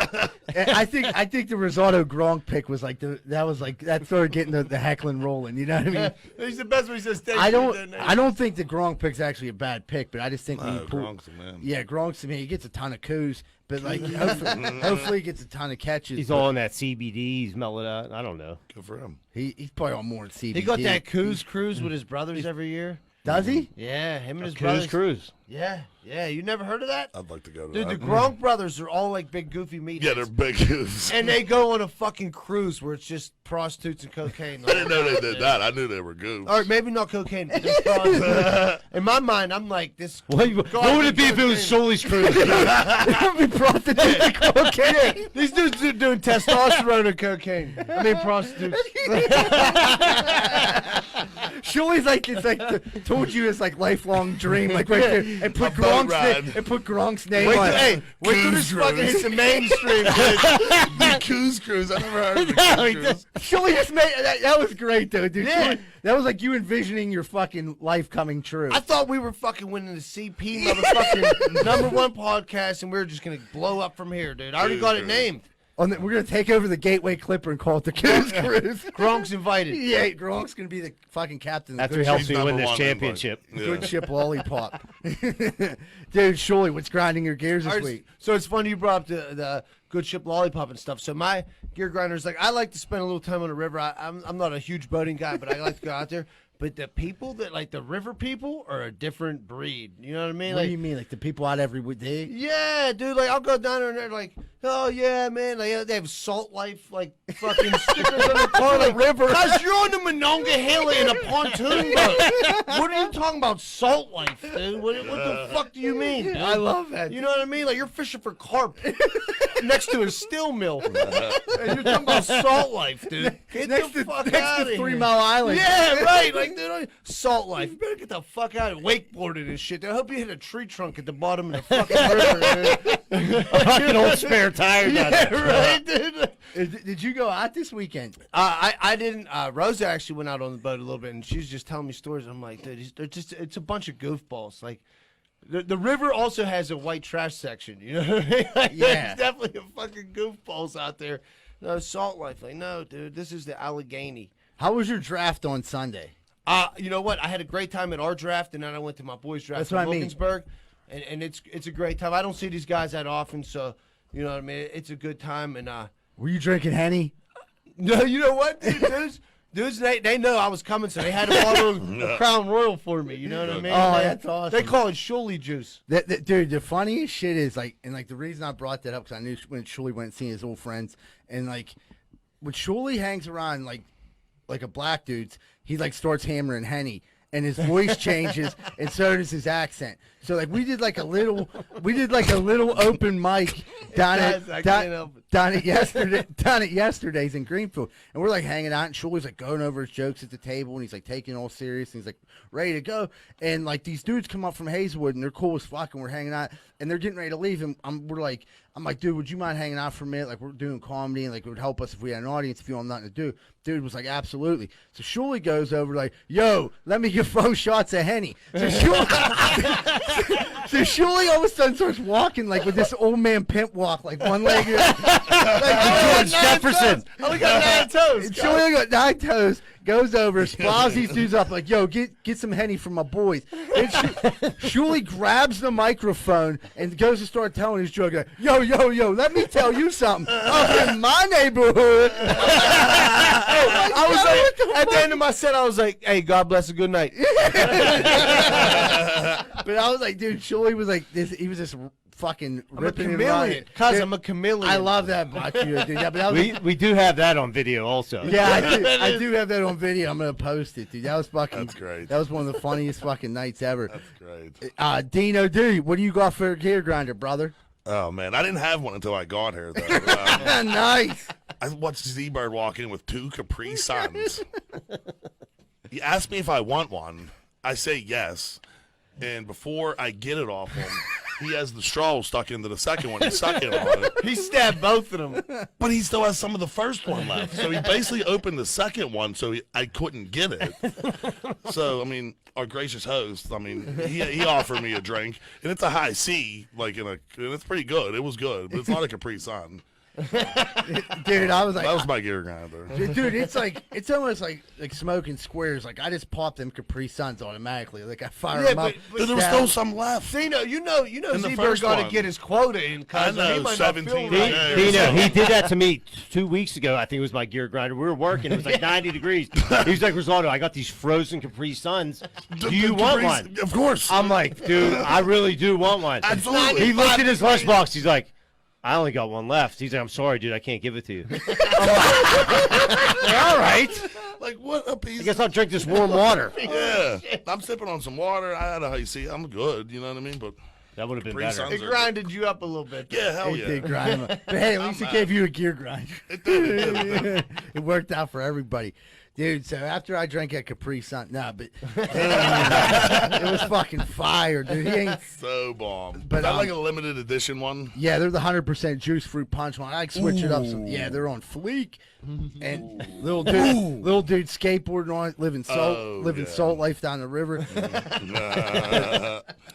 I think the Rosado Gronk pick was like that started getting the heckling rolling. You know what I mean? He's the best when he says thank I you, don't doesn't he? I don't think the Gronk pick's actually a bad pick, but I just think when No, you pull, Gronk's the man. yeah, Gronk's, I mean, he gets a ton of coups, but like hopefully he gets a ton of catches. He's but all on that CBD. He's mellowed out. I don't know. Good for him. he's probably on more than CBD. He got that Coos cruise with his brothers every year. Does he? Yeah, him and his Cruise, brothers. cruise. Yeah. You never heard of that? I'd like to go to Dude, the that. Gronk brothers are all like big goofy meatheads. Yeah, they're big goofs. And they go on a fucking cruise where it's just prostitutes and cocaine. I didn't know they did that. I knew they were goofs. Or maybe not cocaine, but just prostitutes. In my mind, I'm like, this. What would it be if it was Shuley's cruise? Be prostitute and cocaine. These dudes are doing testosterone and cocaine. I mean, prostitutes. Shuley's like it's like told you it's like lifelong dream, like right there, and put A boat ride. Gronk's name Wait, on till, it. hey, wait till this Cruise fucking cruise. hits the mainstream. The Coos Cruise. I never heard of the No, Coos he Cruise. just- Shuley just made that was great though, dude. Yeah. Shuley, that was like you envisioning your fucking life coming true. I thought we were fucking winning the CP motherfucking #1 podcast, and we were just gonna blow up from here, dude. I already got it named. We're gonna take over the Gateway Clipper and call it the Coos Cruise. Gronk's invited. Yeah, Gronk's gonna be the fucking captain. That's of what the helps good me win number this one championship. invite. good Yeah. ship lollipop. Dude, Shuley, what's grinding your gears this week? So it's funny you brought up the good ship lollipop and stuff. So my gear grinder is like, I like to spend a little time on the river. I'm not a huge boating guy, but I like to go out there. But the people that like the river people are a different breed. You know what I mean? What Like, do you mean, like the people out every day? yeah, dude. Like I'll go down there and they're like, oh yeah, man. Like they have Salt Life like fucking stickers on the car, like river. Cause you're on the Monongahela in a pontoon boat. What are you talking about, Salt Life, dude? What the fuck do you mean? Dude? I love that. You know what I mean? Like you're fishing for carp next to a steel mill, and you're talking about Salt Life, dude. Get Next the to, fuck next out to of 3 here. Mile Island. Yeah, right. Like, dude, Salt Life. You better get the fuck out of it. Wakeboarding and shit. I hope you hit a tree trunk at the bottom of the fucking river, dude. Fucking old spare tires out Yeah, there. right, dude. Did you go out this weekend? I didn't. Rosa actually went out on the boat a little bit, and she was just telling me stories. I'm like, dude, it's a bunch of goofballs. Like, the river also has a white trash section. You know what I mean? Like, Yeah. there's definitely a fucking goofballs out there. No, Salt Life. Like, no, dude, this is the Allegheny. How was your draft on Sunday? You know what? I had a great time at our draft, and then I went to my boys' draft That's in what I mean. Wilkinsburg, and it's a great time. I don't see these guys that often, so you know what I mean. It's a good time, and Were you drinking Henny? no, you know what, dudes, they know I was coming, so they had a bottle of Crown Royal for me. You know what I mean? Oh, that's awesome. They call it Shuley juice. Dude, the funniest shit is like, and like the reason I brought that up because I knew when Shuley went and seen his old friends, and like when Shuley hangs around like a black dude's, he like starts hammering Henny. And his voice changes, and so does his accent. So like we did like a little open mic down at yesterday's in Greenfield, and we're like hanging out, and Shuley's like going over his jokes at the table, and he's like taking it all serious, and he's like ready to go, and like these dudes come up from Hazelwood, and they're cool as fuck, and we're hanging out, and they're getting ready to leave, and I'm like, dude, would you mind hanging out for a minute? Like we're doing comedy, and like it would help us if we had an audience if you have nothing to do. Dude was like, absolutely. So Shuley goes over like, yo, let me get 4 shots of Henny. So Shuley all of a sudden starts walking like with this old man pimp walk, like one leg. Like George Jefferson. I only got 9 toes. Shuley got 9 toes. Goes over, splows these dudes up like, yo, get some Henny from my boys. And Shuley grabs the microphone and goes to start telling his joke. Like, yo, let me tell you something. Up in my neighborhood. I was like, at the end of my set, I was like, hey, God bless a good night. But I was like, dude, Shuley was like this. He was just fucking I'm a ripping and chameleon. running. Cuz Dude, I'm a chameleon. I love that about you, dude. Yeah, but that was We do have that on video also. yeah, I do have that on video. I'm gonna post it, dude. That was fucking. That's great. That was one of the funniest fucking nights ever. That's great. Dino, dude, what do you got for a gear grinder, brother? Oh man, I didn't have one until I got here though. Nice. I watched Z-Bird walk in with 2 Capri Suns. He asked me if I want one. I say yes. And before I get it off him, he has the straw stuck into the second one. He's sucking on it. He stabbed both of them. But he still has some of the first one left. So he basically opened the second one so I couldn't get it. So, I mean, our gracious host, I mean, he offered me a drink. And it's a high C, like and it's pretty good. It was good. But it's not a Capri Sun. Dude, I was like, That was my gear grinder. dude, it's almost like smoking squares. Like I just pop them Capri Suns automatically. Like I fire them up. But there was still some left. Dino, you know, In the Z-Bird first got to one. get his quota in. I Cuz know, he might 17 not feel right. days. Dino, he did that to me 2 weeks ago. I think it was my gear grinder. We were working. It was like 90 degrees. He was like, Rosaldo, I got these frozen Capri Suns. Do you want Capri's- one? Of course. I'm like, dude, I really do want one. Absolutely. He looked at his lunchbox. He's like, I only got one left. He's like, I'm sorry, dude. I can't give it to you. I'm like, all right. Like, what a piece I guess I'll drink this warm water. Yeah. I'm sipping on some water. I had a high C. I'm good. You know what I mean? But That would have been Capri better. Suns It grinded you up a little bit. yeah, hell It yeah. did grind 'em up. But hey, at least it gave you a gear grinder. It did. It worked out for everybody. Dude, so after I drank that Capri Sun, but it was fucking fire, dude. He ain't. So bomb. But, Is that like a limited edition one? Yeah, they're the 100% juice fruit punch one. I like switch it up. So, yeah, they're on fleek. And little dude skateboarding on it, living salt life down the river.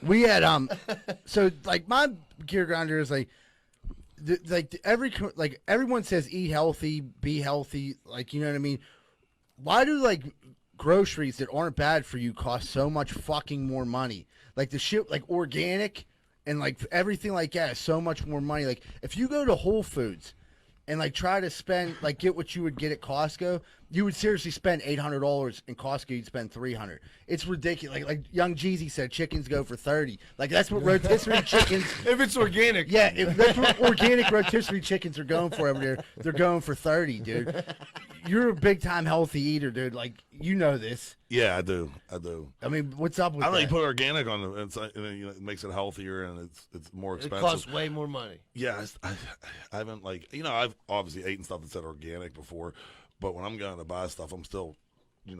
We had so like my gear grinder is like everyone says eat healthy, be healthy, like you know what I mean. Why do like groceries that aren't bad for you cost so much fucking more money? Like the shit like organic and like everything like that is so much more money. Like if you go to Whole Foods and like try to spend like get what you would get at Costco, you would seriously spend $800. In Costco, you'd spend $300. It's ridiculous. Like Young Jeezy said, chickens go for $30. Like that's what rotisserie chickens. If it's organic. Yeah, if that's what organic rotisserie chickens are going for over there. They're going for $30, dude. You're a big time healthy eater, dude. Like you know this. Yeah, I do. I mean, what's up with I don't that? really put organic on it. It's like, it makes it healthier and it's more It expensive. costs way more money. Yeah, I haven't I've obviously eaten stuff that said organic before, but when I'm going to buy stuff, I'm still, I'm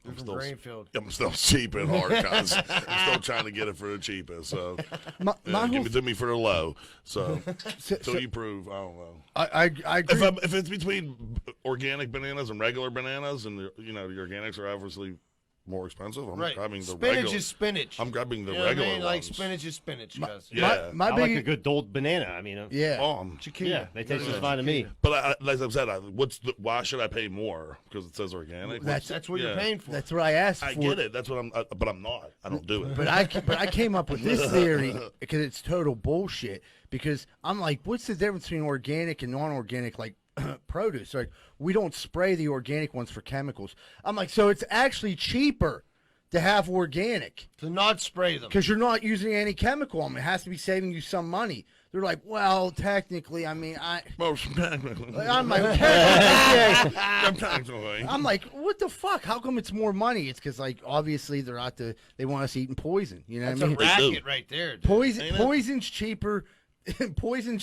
From still Greenfield. I'm still cheap and hard, guys. I'm still trying to get it for the cheapest. So my whole give it to me for the low. So so- until you prove, I don't know. I agree. If it's between organic bananas and regular bananas, and the organics are obviously more expensive. I'm Right. grabbing the Spinach regular. is spinach. I'm grabbing the You know what I regular mean? Like ones. spinach is spinach. Cuz. Yeah. My I like big, a good dulled banana. I mean, yeah. yeah, they taste just fine to me. But like I've said, why should I pay more? Because it says organic. That's what you're paying for. That's what I asked I for. get it. That's what I'm. But I'm not. I don't do it. But I came up with this theory because it's total bullshit. Because I'm like, what's the difference between organic and non-organic, like produce? Like, we don't spray the organic ones for chemicals. I'm like, so it's actually cheaper to have organic To not spray them. because you're not using any chemical on them. It has to be saving you some money. They're like, well, technically, I mean, I'm like, Technically. I'm like, what the fuck? How come it's more money? It's because, like, obviously they want us eating poison. You know That's what I a mean? racket right there. Dude. Poison's cheaper. Poison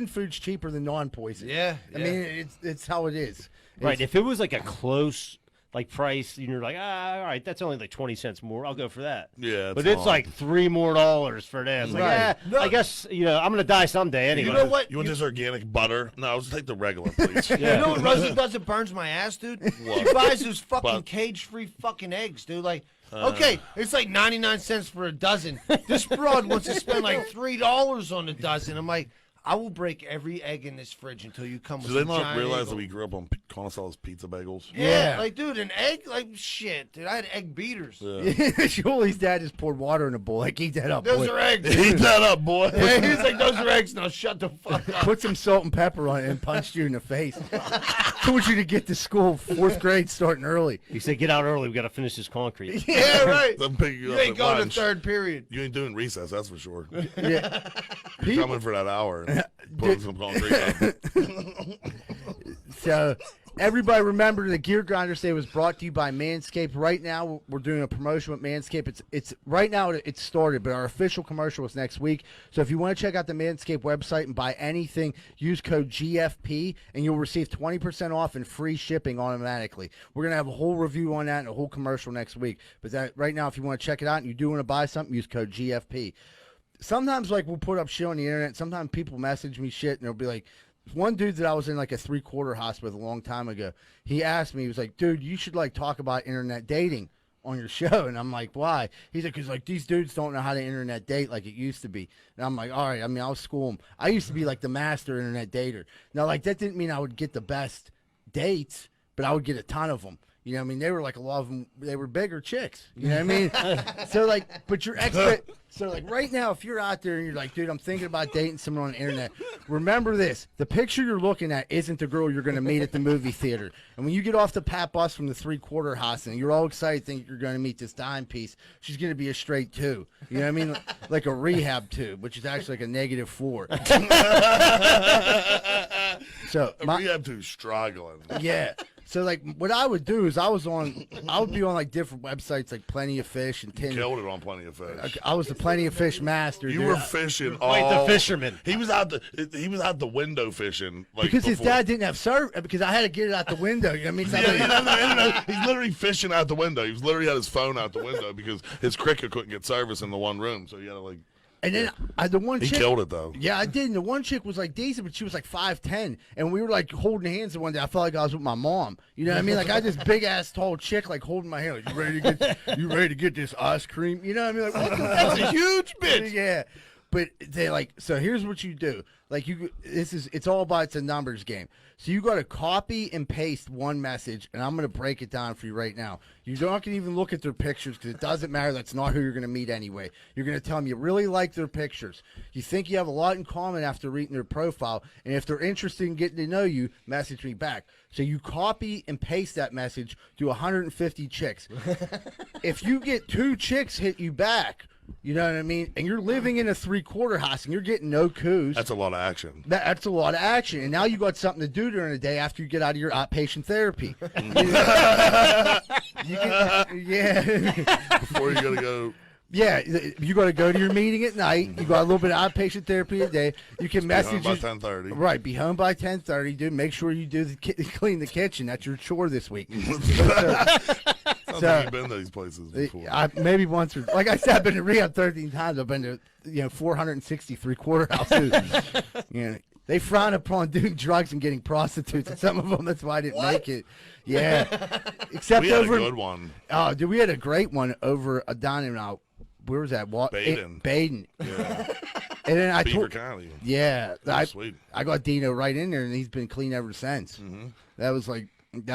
food's cheaper than non-poison. Yeah, I yeah. mean, it's how it is. Right. It's- If it was like a close like price, and you're like, all right, that's only like 20 cents more. I'll go for that. Yeah, it's but it's not. like $3 more for this. Like, Right. yeah, I guess I'm gonna die someday anyway. You know what? You want this organic butter? No, just take the regular, please. You know what Rosie does? It burns my ass, dude. What? She buys those fucking What? cage-free fucking eggs, dude. Like, okay, it's like 99 cents for a dozen. This broad wants to spend like $3 on a dozen. I'm like, I will break every egg in this fridge until you come with Do they some not giant realize egg that we grew up on Connoisseur's pizza bagels? Yeah, like, dude, an egg? Like, shit, dude. I had egg beaters. Julie's dad just poured water in a bowl. Like, eat that up. Those boy. are eggs. Eat that up, boy. Yeah, he's like, those are eggs. Now shut the fuck up. Put some salt and pepper on it and punched you in the face. Told you to get to school, 4th grade, starting early. He said, get out early. We got to finish this concrete. Yeah, right. I'm picking you You up ain't at going to lunch. third period. You ain't doing recess, that's for sure. Yeah. Coming for that hour and putting some concrete on. So, everybody remember the Gear Grinders Day was brought to you by Manscaped. Right now, we're doing a promotion with Manscaped. It's right now it's started, but our official commercial is next week. So if you want to check out the Manscaped website and buy anything, use code GFP and you'll receive 20% off and free shipping automatically. We're gonna have a whole review on that and a whole commercial next week. But that right now, if you want to check it out and you do want to buy something, use code GFP. Sometimes, like, we'll put up shit on the internet. Sometimes people message me shit and they'll be like, one dude that I was in like a 3/4 hospital a long time ago, he asked me, he was like, dude, you should like talk about internet dating on your show. And I'm like, why? He's like, because like these dudes don't know how to internet date like it used to be. And I'm like, all right, I mean, I'll school them. I used to be like the master internet dater. Now, like, that didn't mean I would get the best dates, but I would get a ton of them. You know what I mean? They were like a lot of them, they were bigger chicks. You know what I mean? So, like, but your so, like, right now, if you're out there and you're like, dude, I'm thinking about dating someone on the internet, remember this. The picture you're looking at isn't the girl you're going to meet at the movie theater. And when you get off the Pat bus from the 3/4 hospital, you're all excited thinking you're going to meet this dime piece. She's going to be a straight 2. You know what I mean? Like a rehab 2, which is actually like a -4. So, We have to struggling. yeah. So, like, what I would do is I would be on like different websites like Plenty of Fish and Tinder. Killed it on Plenty of Fish. I was the Plenty of Fish master. You dude. were fishing Quite the fisherman. He was out the window fishing. Like, because his before. dad didn't have service. Because I had to get it out the window. You know what I mean? Yeah, he's literally fishing out the window. He was literally had his phone out the window because his cricket couldn't get service in the one room, so he had to like. And then the one He chick killed it though. Yeah, I did. And the one chick was like decent, but she was like 5'10", and we were like holding hands. And one day, I felt like I was with my mom. You know what I mean? Like I had this big ass tall chick like holding my hand. Like, you ready to get this ice cream? You know what I mean? Like what the That's a huge bitch. Yeah. But they like, so here's what you do. Like it's all about, it's a numbers game. So you got to copy and paste one message, and I'm going to break it down for you right now. You're not going to even look at their pictures because it doesn't matter. That's not who you're going to meet anyway. You're going to tell them you really like their pictures. You think you have a lot in common after reading their profile, and if they're interested in getting to know you, message me back. So you copy and paste that message to 150 chicks. If you get 2 chicks hit you back, you know what I mean? And you're living in a 3/4 house and you're getting no coups. That's a lot of action. That's a lot of action. And now you got something to do during the day after you get out of your outpatient therapy. Yeah. Before you gotta go. Yeah, you got to go to your meeting at night. You got a little bit of outpatient therapy a day. You can message Be home by you- 10:30. Right, be home by 10:30, dude. Make sure you do clean the kitchen. That's your chore this week. Sounds like you've been to these places before. Maybe once or like I said, I've been to rehab 13 times. I've been to 463 quarter houses. You know, They frown upon doing drugs and getting prostitutes. And some of them, that's why I didn't make it. Yeah. Except We had over. a good one. Oh, dude, we had a great one over down in where was that? Baden. Baden. Yeah. And then I Beaver told. County. Yeah, Sweet. I got Dino right in there, and he's been clean ever since. Mm-hmm. That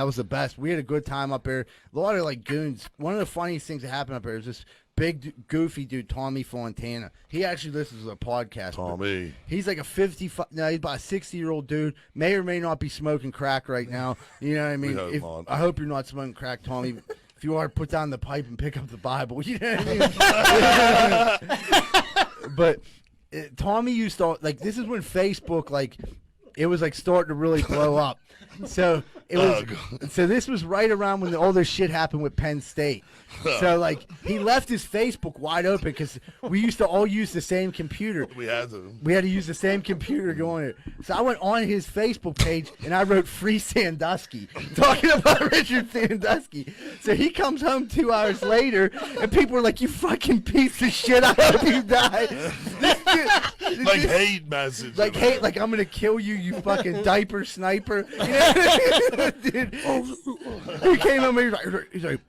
was the best. We had a good time up there. A lot of like goons. One of the funniest things that happened up there is this big goofy dude, Tommy Fontana. He actually listens to a podcast. Tommy. He's like a he's about a 60-year-old dude. May or may not be smoking crack right now. You know what I mean? We hope not. I hope you're not smoking crack, Tommy. If you are, put down the pipe and pick up the Bible. You know what I mean? But Tommy used to this is when Facebook it was starting to really blow up. So it was. So this was right around when all this shit happened with Penn State. So he left his Facebook wide open because we used to all use the same computer. We had to. We had to use the same computer to go on it. So I went on his Facebook page and I wrote "Free Sandusky," talking about Richard Sandusky. So he comes home 2 hours later and people are like, "You fucking piece of shit! I hope you die." Hate message. Hate, I'm gonna kill you, you fucking diaper sniper. You know? Dude. He came home and he's like,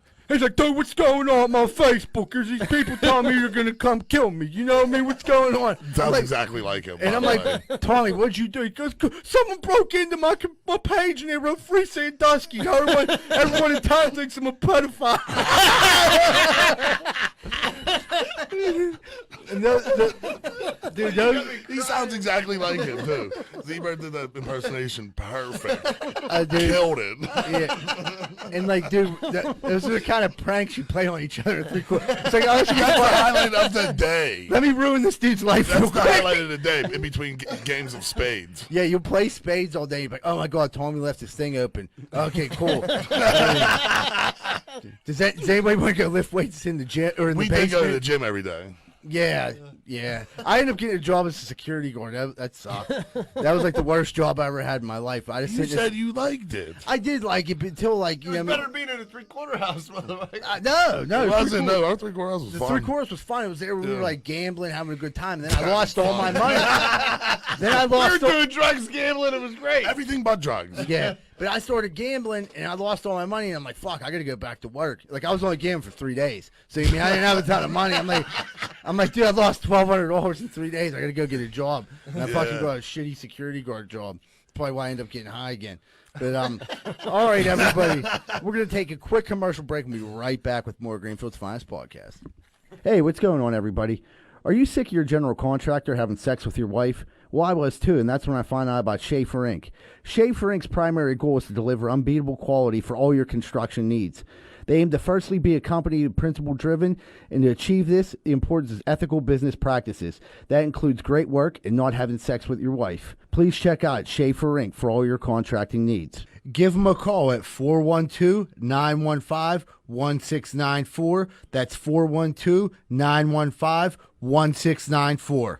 dude, what's going on my Facebook? There's these people telling me you're gonna come kill me. You know what I mean? What's going on? Sounds exactly like him. And I'm like, Tommy, what'd you do? He goes, someone broke into my page and they wrote "Free Sandusky." Everyone in town thinks I'm a pedophile. Dude, he sounds exactly like him too. Z-Bird did that impersonation perfect. Dude, Killed it. Yeah. And dude, those are the kind of pranks you play on each other. It's like, oh, That's the highlight of the day. let me ruin this dude's life real That's the quick. highlight of the day in between games of spades. Yeah, you'll play spades all day. You're like, oh my God, Tommy left his thing open. Okay, cool. Does anybody want to go lift weights in the gym or in We the did basement? go to the gym every day. Yeah. I ended up getting a job as a security guard. That sucked. That was the worst job I ever had in my life. I just You sit there- said you liked it. I did like it until you know. Better being in a three-quarter house, motherfucker. No, It wasn't. No, our 3/4 hours was the fun. 3/4 was fun. It was there when we Yeah. were gambling, having a good time. And then I lost all my money. Then I We were lost. doing drugs, gambling. It was great. Everything but drugs. Yeah, but I started gambling and I lost all my money. And I'm like, fuck, I got to go back to work. I was only gambling for 3 days, so I didn't have a ton of money. I'm like, dude, I lost $1,200 in 3 days. I got to go get a job. And I fucking got a shitty security guard job. That's probably why I end up getting high again. But all right, everybody, we're gonna take a quick commercial break and be right back with more Greenfield's Finest podcast. Hey, what's going on, everybody? Are you sick of your general contractor having sex with your wife? Well, I was too, and that's when I found out about Schaefer Inc. Schaefer Inc.'s primary goal is to deliver unbeatable quality for all your construction needs. They aim to firstly be a company principle-driven, and to achieve this, the importance is ethical business practices. That includes great work and not having sex with your wife. Please check out Schaefer Inc. for all your contracting needs. Give them a call at 412-915-1694. That's 412-915-1694.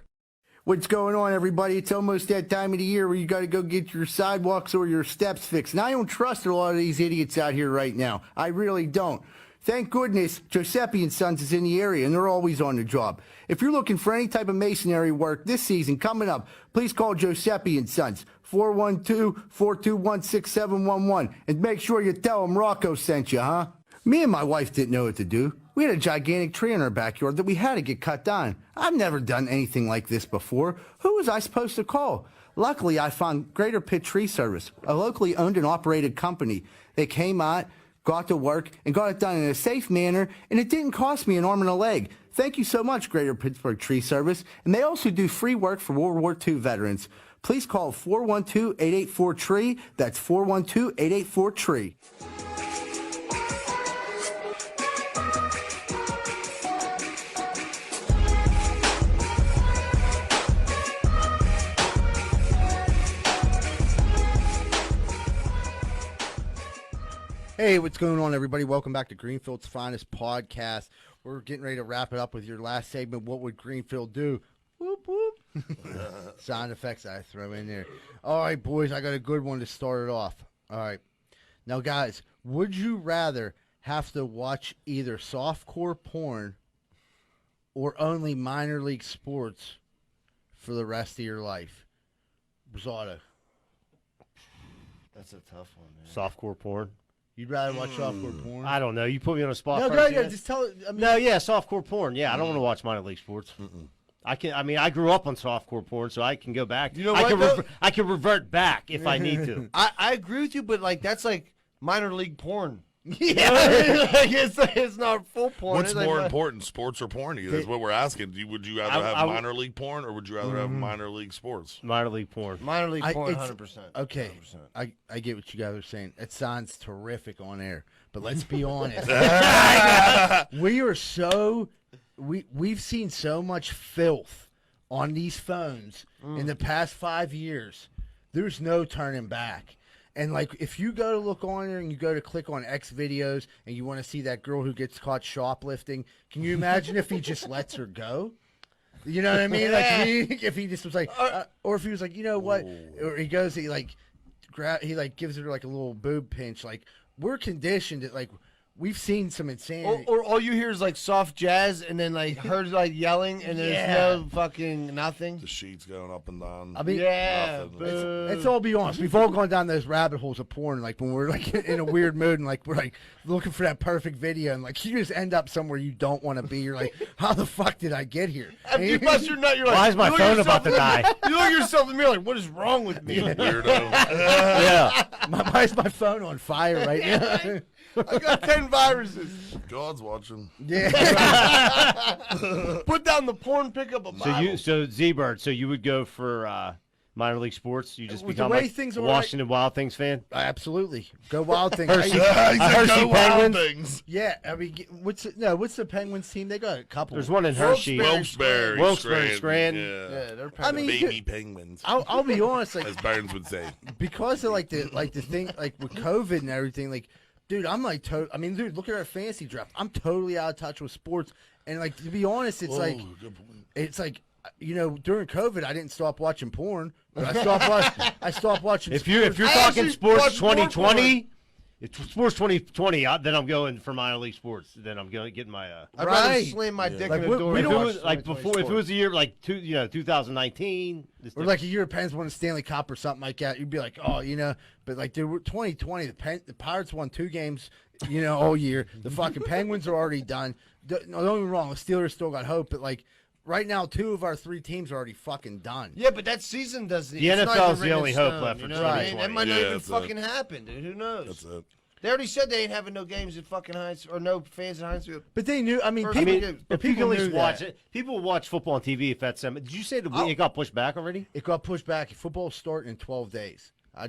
What's going on, everybody? It's almost that time of the year where you got to go get your sidewalks or your steps fixed. And I don't trust a lot of these idiots out here right now. I really don't. Thank goodness Giuseppe and Sons is in the area, and they're always on the job. If you're looking for any type of masonry work this season coming up, please call Giuseppe and Sons, 412-421-6711, and make sure you tell them Rocco sent you, huh? Me and my wife didn't know what to do. We had a gigantic tree in our backyard that we had to get cut down. I've never done anything like this before. Who was I supposed to call? Luckily, I found Greater Pitt Tree Service, a locally owned and operated company. They came out, got to work, and got it done in a safe manner, and it didn't cost me an arm and a leg. Thank you so much, Greater Pittsburgh Tree Service. And they also do free work for World War II veterans. Please call 412-884-TREE. That's 412-884-TREE. Hey, what's going on, everybody? Welcome back to Greenfield's Finest podcast. We're getting ready to wrap it up with your last segment, What Would Greenfield Do? Whoop, whoop. Sound effects I throw in there. All right, boys, I got a good one to start it off. All right. Now, guys, would you rather have to watch either softcore porn or only minor league sports for the rest of your life? Rosado. That's a tough one, man. Softcore porn. You'd rather watch softcore porn? I don't know. You put me on a spot. No, first, go yeah? ahead. Just tell it. I mean, No, yeah, softcore porn. Yeah, I don't want to watch minor league sports. I grew up on softcore porn, so I can go back. You know what, I can revert back if I need to. I agree with you, but like that's like minor league porn. yeah. Like, it's not full porn. What's It's like more important, sports or porn? That's what we're asking. Would you rather I- have I- minor league porn or would you rather have minor league sports? Minor league porn. Minor league porn, it's- 100%. Okay, 100%. I get what you guys are saying. It sounds terrific on air, but let's be honest. We are so we've seen so much filth on these phones in the past 5 years. There's no turning back. And like, if you go to look on there and you go to click on X videos and you want to see that girl who gets caught shoplifting, can you imagine if he just lets her go? You know what I mean? Like, if he just was like, or if he was like, you know what? Or he goes, he like gives her like a little boob pinch. Like, we're conditioned that like we've seen some insanity. Or all you hear is like soft jazz and then like her like yelling and there's no fucking nothing. The sheets going up and down. I mean, Yeah, Nothing. let's all be honest. We've all gone down those rabbit holes of porn, like when we're like in a weird mood and like we're like looking for that perfect video, and like you just end up somewhere you don't want to be. You're like, how the fuck did I get here? After you bust your nut, you're like, Why is my you look at phone yourself about to die? You look at yourself in the mirror like, what is wrong with me? Weirdo. Yeah. Why is my phone on fire right now? I got 10 viruses. God's watching. Yeah. Put down the porn, pick up a Bible. So Z-Bird, so you would go for minor league sports? You just With the become way like things are Washington Wild Things fan? Absolutely. Go Wild Things. Hershey. Yeah, he said Hershey go wild Penguins? things. Yeah. I mean, what's the Penguins team? They got a couple. There's one in Hershey. Wilkes-Barre, Wilkes-Barre, Scranton. Scranton. Yeah, they're I mean, Baby penguins, I'll be honest. Like, as Burns would say. because of like the thing like with COVID and everything, like, dude, I'm like dude, look at our fantasy draft. I'm totally out of touch with sports, and like, to be honest, it's like Good point. it's like, you know, during COVID I didn't stop watching porn, but I stopped watching If you're sports. talking actually sports watched more 2020, it's sports 2020. Then I'm going for minor league sports. Then I'm going getting my. I'd rather Right. slam my dick Like, in we- a door. we and If it don't watch was like 2020 before, if it sport. was a year like 2019, this Or like a year Pens won a Stanley Cup or something like that, you'd be like, oh, you know. But like, dude, we're 2020. The Pirates won 2 games, you know, all year. The fucking Penguins are already done. No, don't get me wrong. The Steelers still got hope, but like right now, 2 of our 3 teams are already fucking done. Yeah, but that season doesn't. The it's not NFL even is the written in only hope stone, left you for know what I mean? 2020. That might not Yeah, even that's it. fucking happen, dude. Who knows? That's it. They already said they ain't having no games at fucking Heinz or no fans at Heinz. But they knew. I mean, First- people. I mean, but if you can people at least knew watch that. it, people watch football on TV. If that's did you say it got pushed back already? It got pushed back. Football's starting in 12 days. I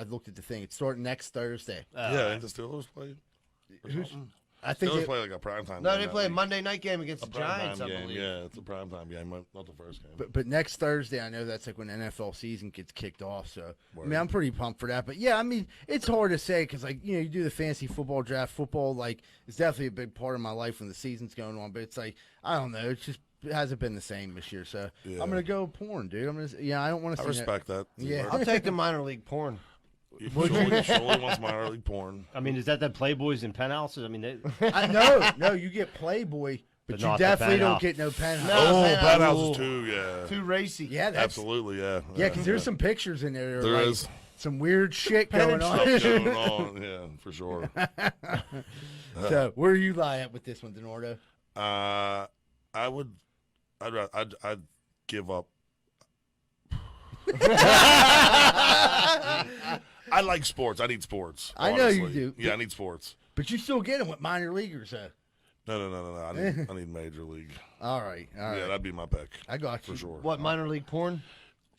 looked at the thing. It's starting next Thursday. Yeah, ain't the Steelers play? Or something? I think Steelers they, play like a primetime No, game. they that play a week. Monday night game against A the Giants, I primetime game. believe. Yeah, it's a primetime game, not the first game. but next Thursday, I know that's like when NFL season gets kicked off. So I Word. mean, I'm pretty pumped for that. But yeah, I mean, it's hard to say because like, you know, you do the fantasy football draft. Football like is definitely a big part of my life when the season's going on. But it's like, I don't know. It hasn't been the same this year. So Yeah. I'm gonna go porn, dude. I don't want to. I respect that. Yeah. I'll take the minor league porn. Surely wants minor league porn. I mean, is that the Playboys and penthouses? I mean, they, No, you get Playboy, but But you not the definitely don't penthouse. get no penthouse. No. Oh, man, penthouses too. Yeah, Too racy. Yeah, that's absolutely. Yeah, yeah. Because there's some pictures in there. that are, There like, is. some weird shit going Stuff on. going on. Yeah, for sure. So where you lie at with this one, Denordo? I'd give up. I like sports. I need sports. I know you honestly. do. Yeah, I need sports. But you still get them with minor leaguers, though. No. I need major league. All right. Yeah, that'd be my pick I got for you. sure. What, minor league porn?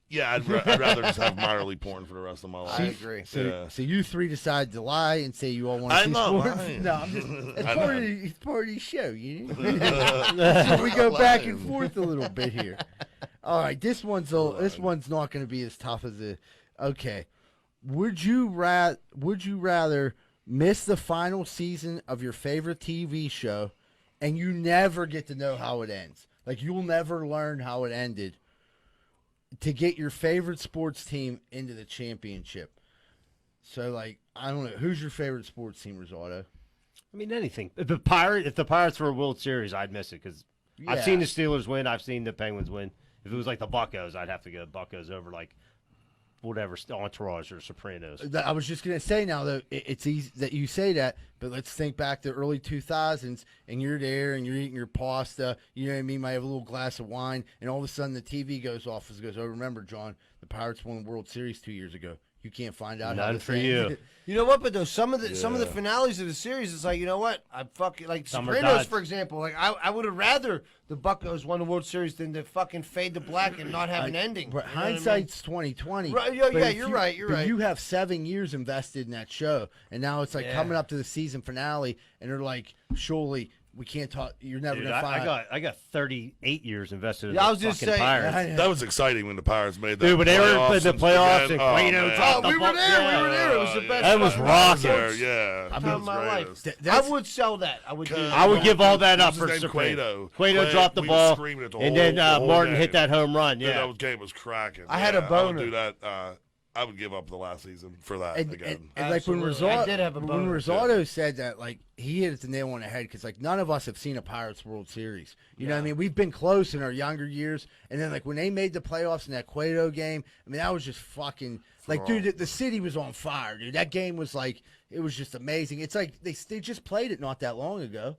Yeah, I'd rather just have minor league porn for the rest of my life. I agree. So, Yeah. so you 3 decide to lie and say you all want to I'm see not sports? lying. No, I'm just. It's I part, know. of the, it's part of the show, you know? So we go back and forth a little bit here. All right, this one's not going to be as tough as the. Okay, would you rather miss the final season of your favorite TV show, and you never get to know how it ends? Like you'll never learn how it ended. To get your favorite sports team into the championship. So, like, I don't know. Who's your favorite sports team, Rosado? I mean, anything. If the Pirates were a World Series, I'd miss it because I've seen the Steelers win. I've seen the Penguins win. If it was like the Buccos, I'd have to go Buccos over like whatever Entourage or Sopranos. I was just gonna say now that it's easy that you say that, but let's think back to early 2000s, and you're there and you're eating your pasta. You know what I mean? Might have a little glass of wine, and all of a sudden the TV goes off and goes, "Oh, remember, John, the Pirates won the World Series 2 years ago. You can't find out." None how for you. You know what? But though some of the finales of the series, it's like, you know what? I fucking like Some are Sopranos, done. for example. Like I would have rather the Buccos won the World Series than to fucking fade to black and not have an ending. But You know what I mean? hindsight's 2020. Right, yeah, But yeah, if you're right, you're but right. You have 7 years invested in that show, and now it's like Yeah. coming up to the season finale, and they're like, "Surely we can't talk. You're never Dude, gonna find." I got 38 years invested in Yeah, I the was just fucking saying- Pirates. That was exciting when the Pirates made that. Dude, when they were in the playoffs again. and Cueto man. dropped Oh, we were there. We were there. It was the best. That was fucking rocking. There, sports yeah. time That of was my greatest. life. That's- I would sell that. I would do that. I would give all that up What's for his name? Sopranos. Cueto. Cueto dropped the We were ball, screaming it the and whole- then the whole Martin game. hit that home run. Dude, Yeah, that game was cracking. I had a I boner. would do that. I would give up the last season for that And, again. and like when Absolutely. I did have a when boner. Rosado said that, like he hit the nail on the head because like none of us have seen a Pirates World Series. You know what I mean? We've been close in our younger years, and then like when they made the playoffs in that Cueto game, I mean that was just fucking like, dude, the city was on fire, dude. That game was like it was just amazing. It's like they just played it not that long ago.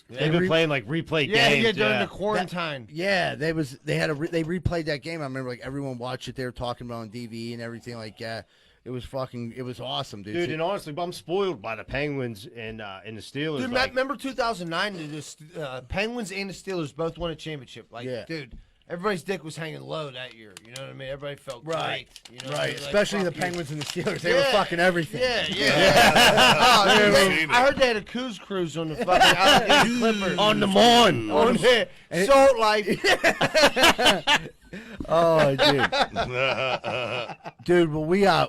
they've been playing like replay Yeah, games. yeah, during the quarantine. Yeah, they replayed that game. I remember like everyone watched it. They were talking about it on DV and everything like that. It was awesome, dude. Dude, and honestly, I'm spoiled by the Penguins and the Steelers. Dude, like, remember 2009? The Penguins and the Steelers both won a championship. Like, Yeah. dude, everybody's dick was hanging low that year. You know what I mean? Everybody felt Right. great. You know what I Right, mean? Like, especially the fuck you. Penguins and the Steelers. They were fucking everything. Yeah, yeah. Oh, dude, Seen it. I heard they had a cruise on the fucking Allegheny Clippers. on the Mon. On there. Salt life. Oh, dude. Dude, well,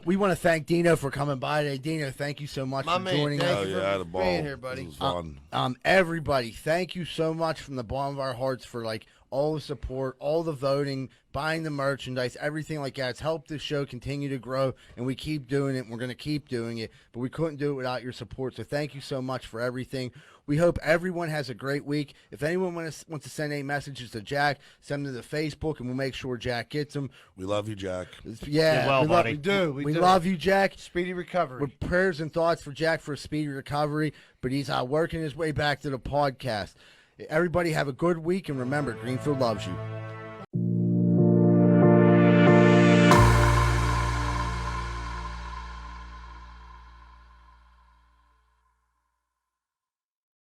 we want to thank Dino for coming by today. Dino, thank you so much My for man, joining thank Oh us. you yeah, for I had a ball. being here, buddy. This was fun. Everybody, thank you so much from the bottom of our hearts for like all the support, all the voting, buying the merchandise, everything like that. It's helped this show continue to grow, and we keep doing it, and we're going to keep doing it, but we couldn't do it without your support, so thank you so much for everything. We hope everyone has a great week. If anyone wants to send any messages to Jack, send them to the Facebook, and we'll make sure Jack gets them. We love you, Jack. Yeah, You're well, we buddy. We do. We love you, Jack. Speedy recovery. With prayers and thoughts for Jack for a speedy recovery, but he's working his way back to the podcast. Everybody have a good week, and remember, Greenfield loves you.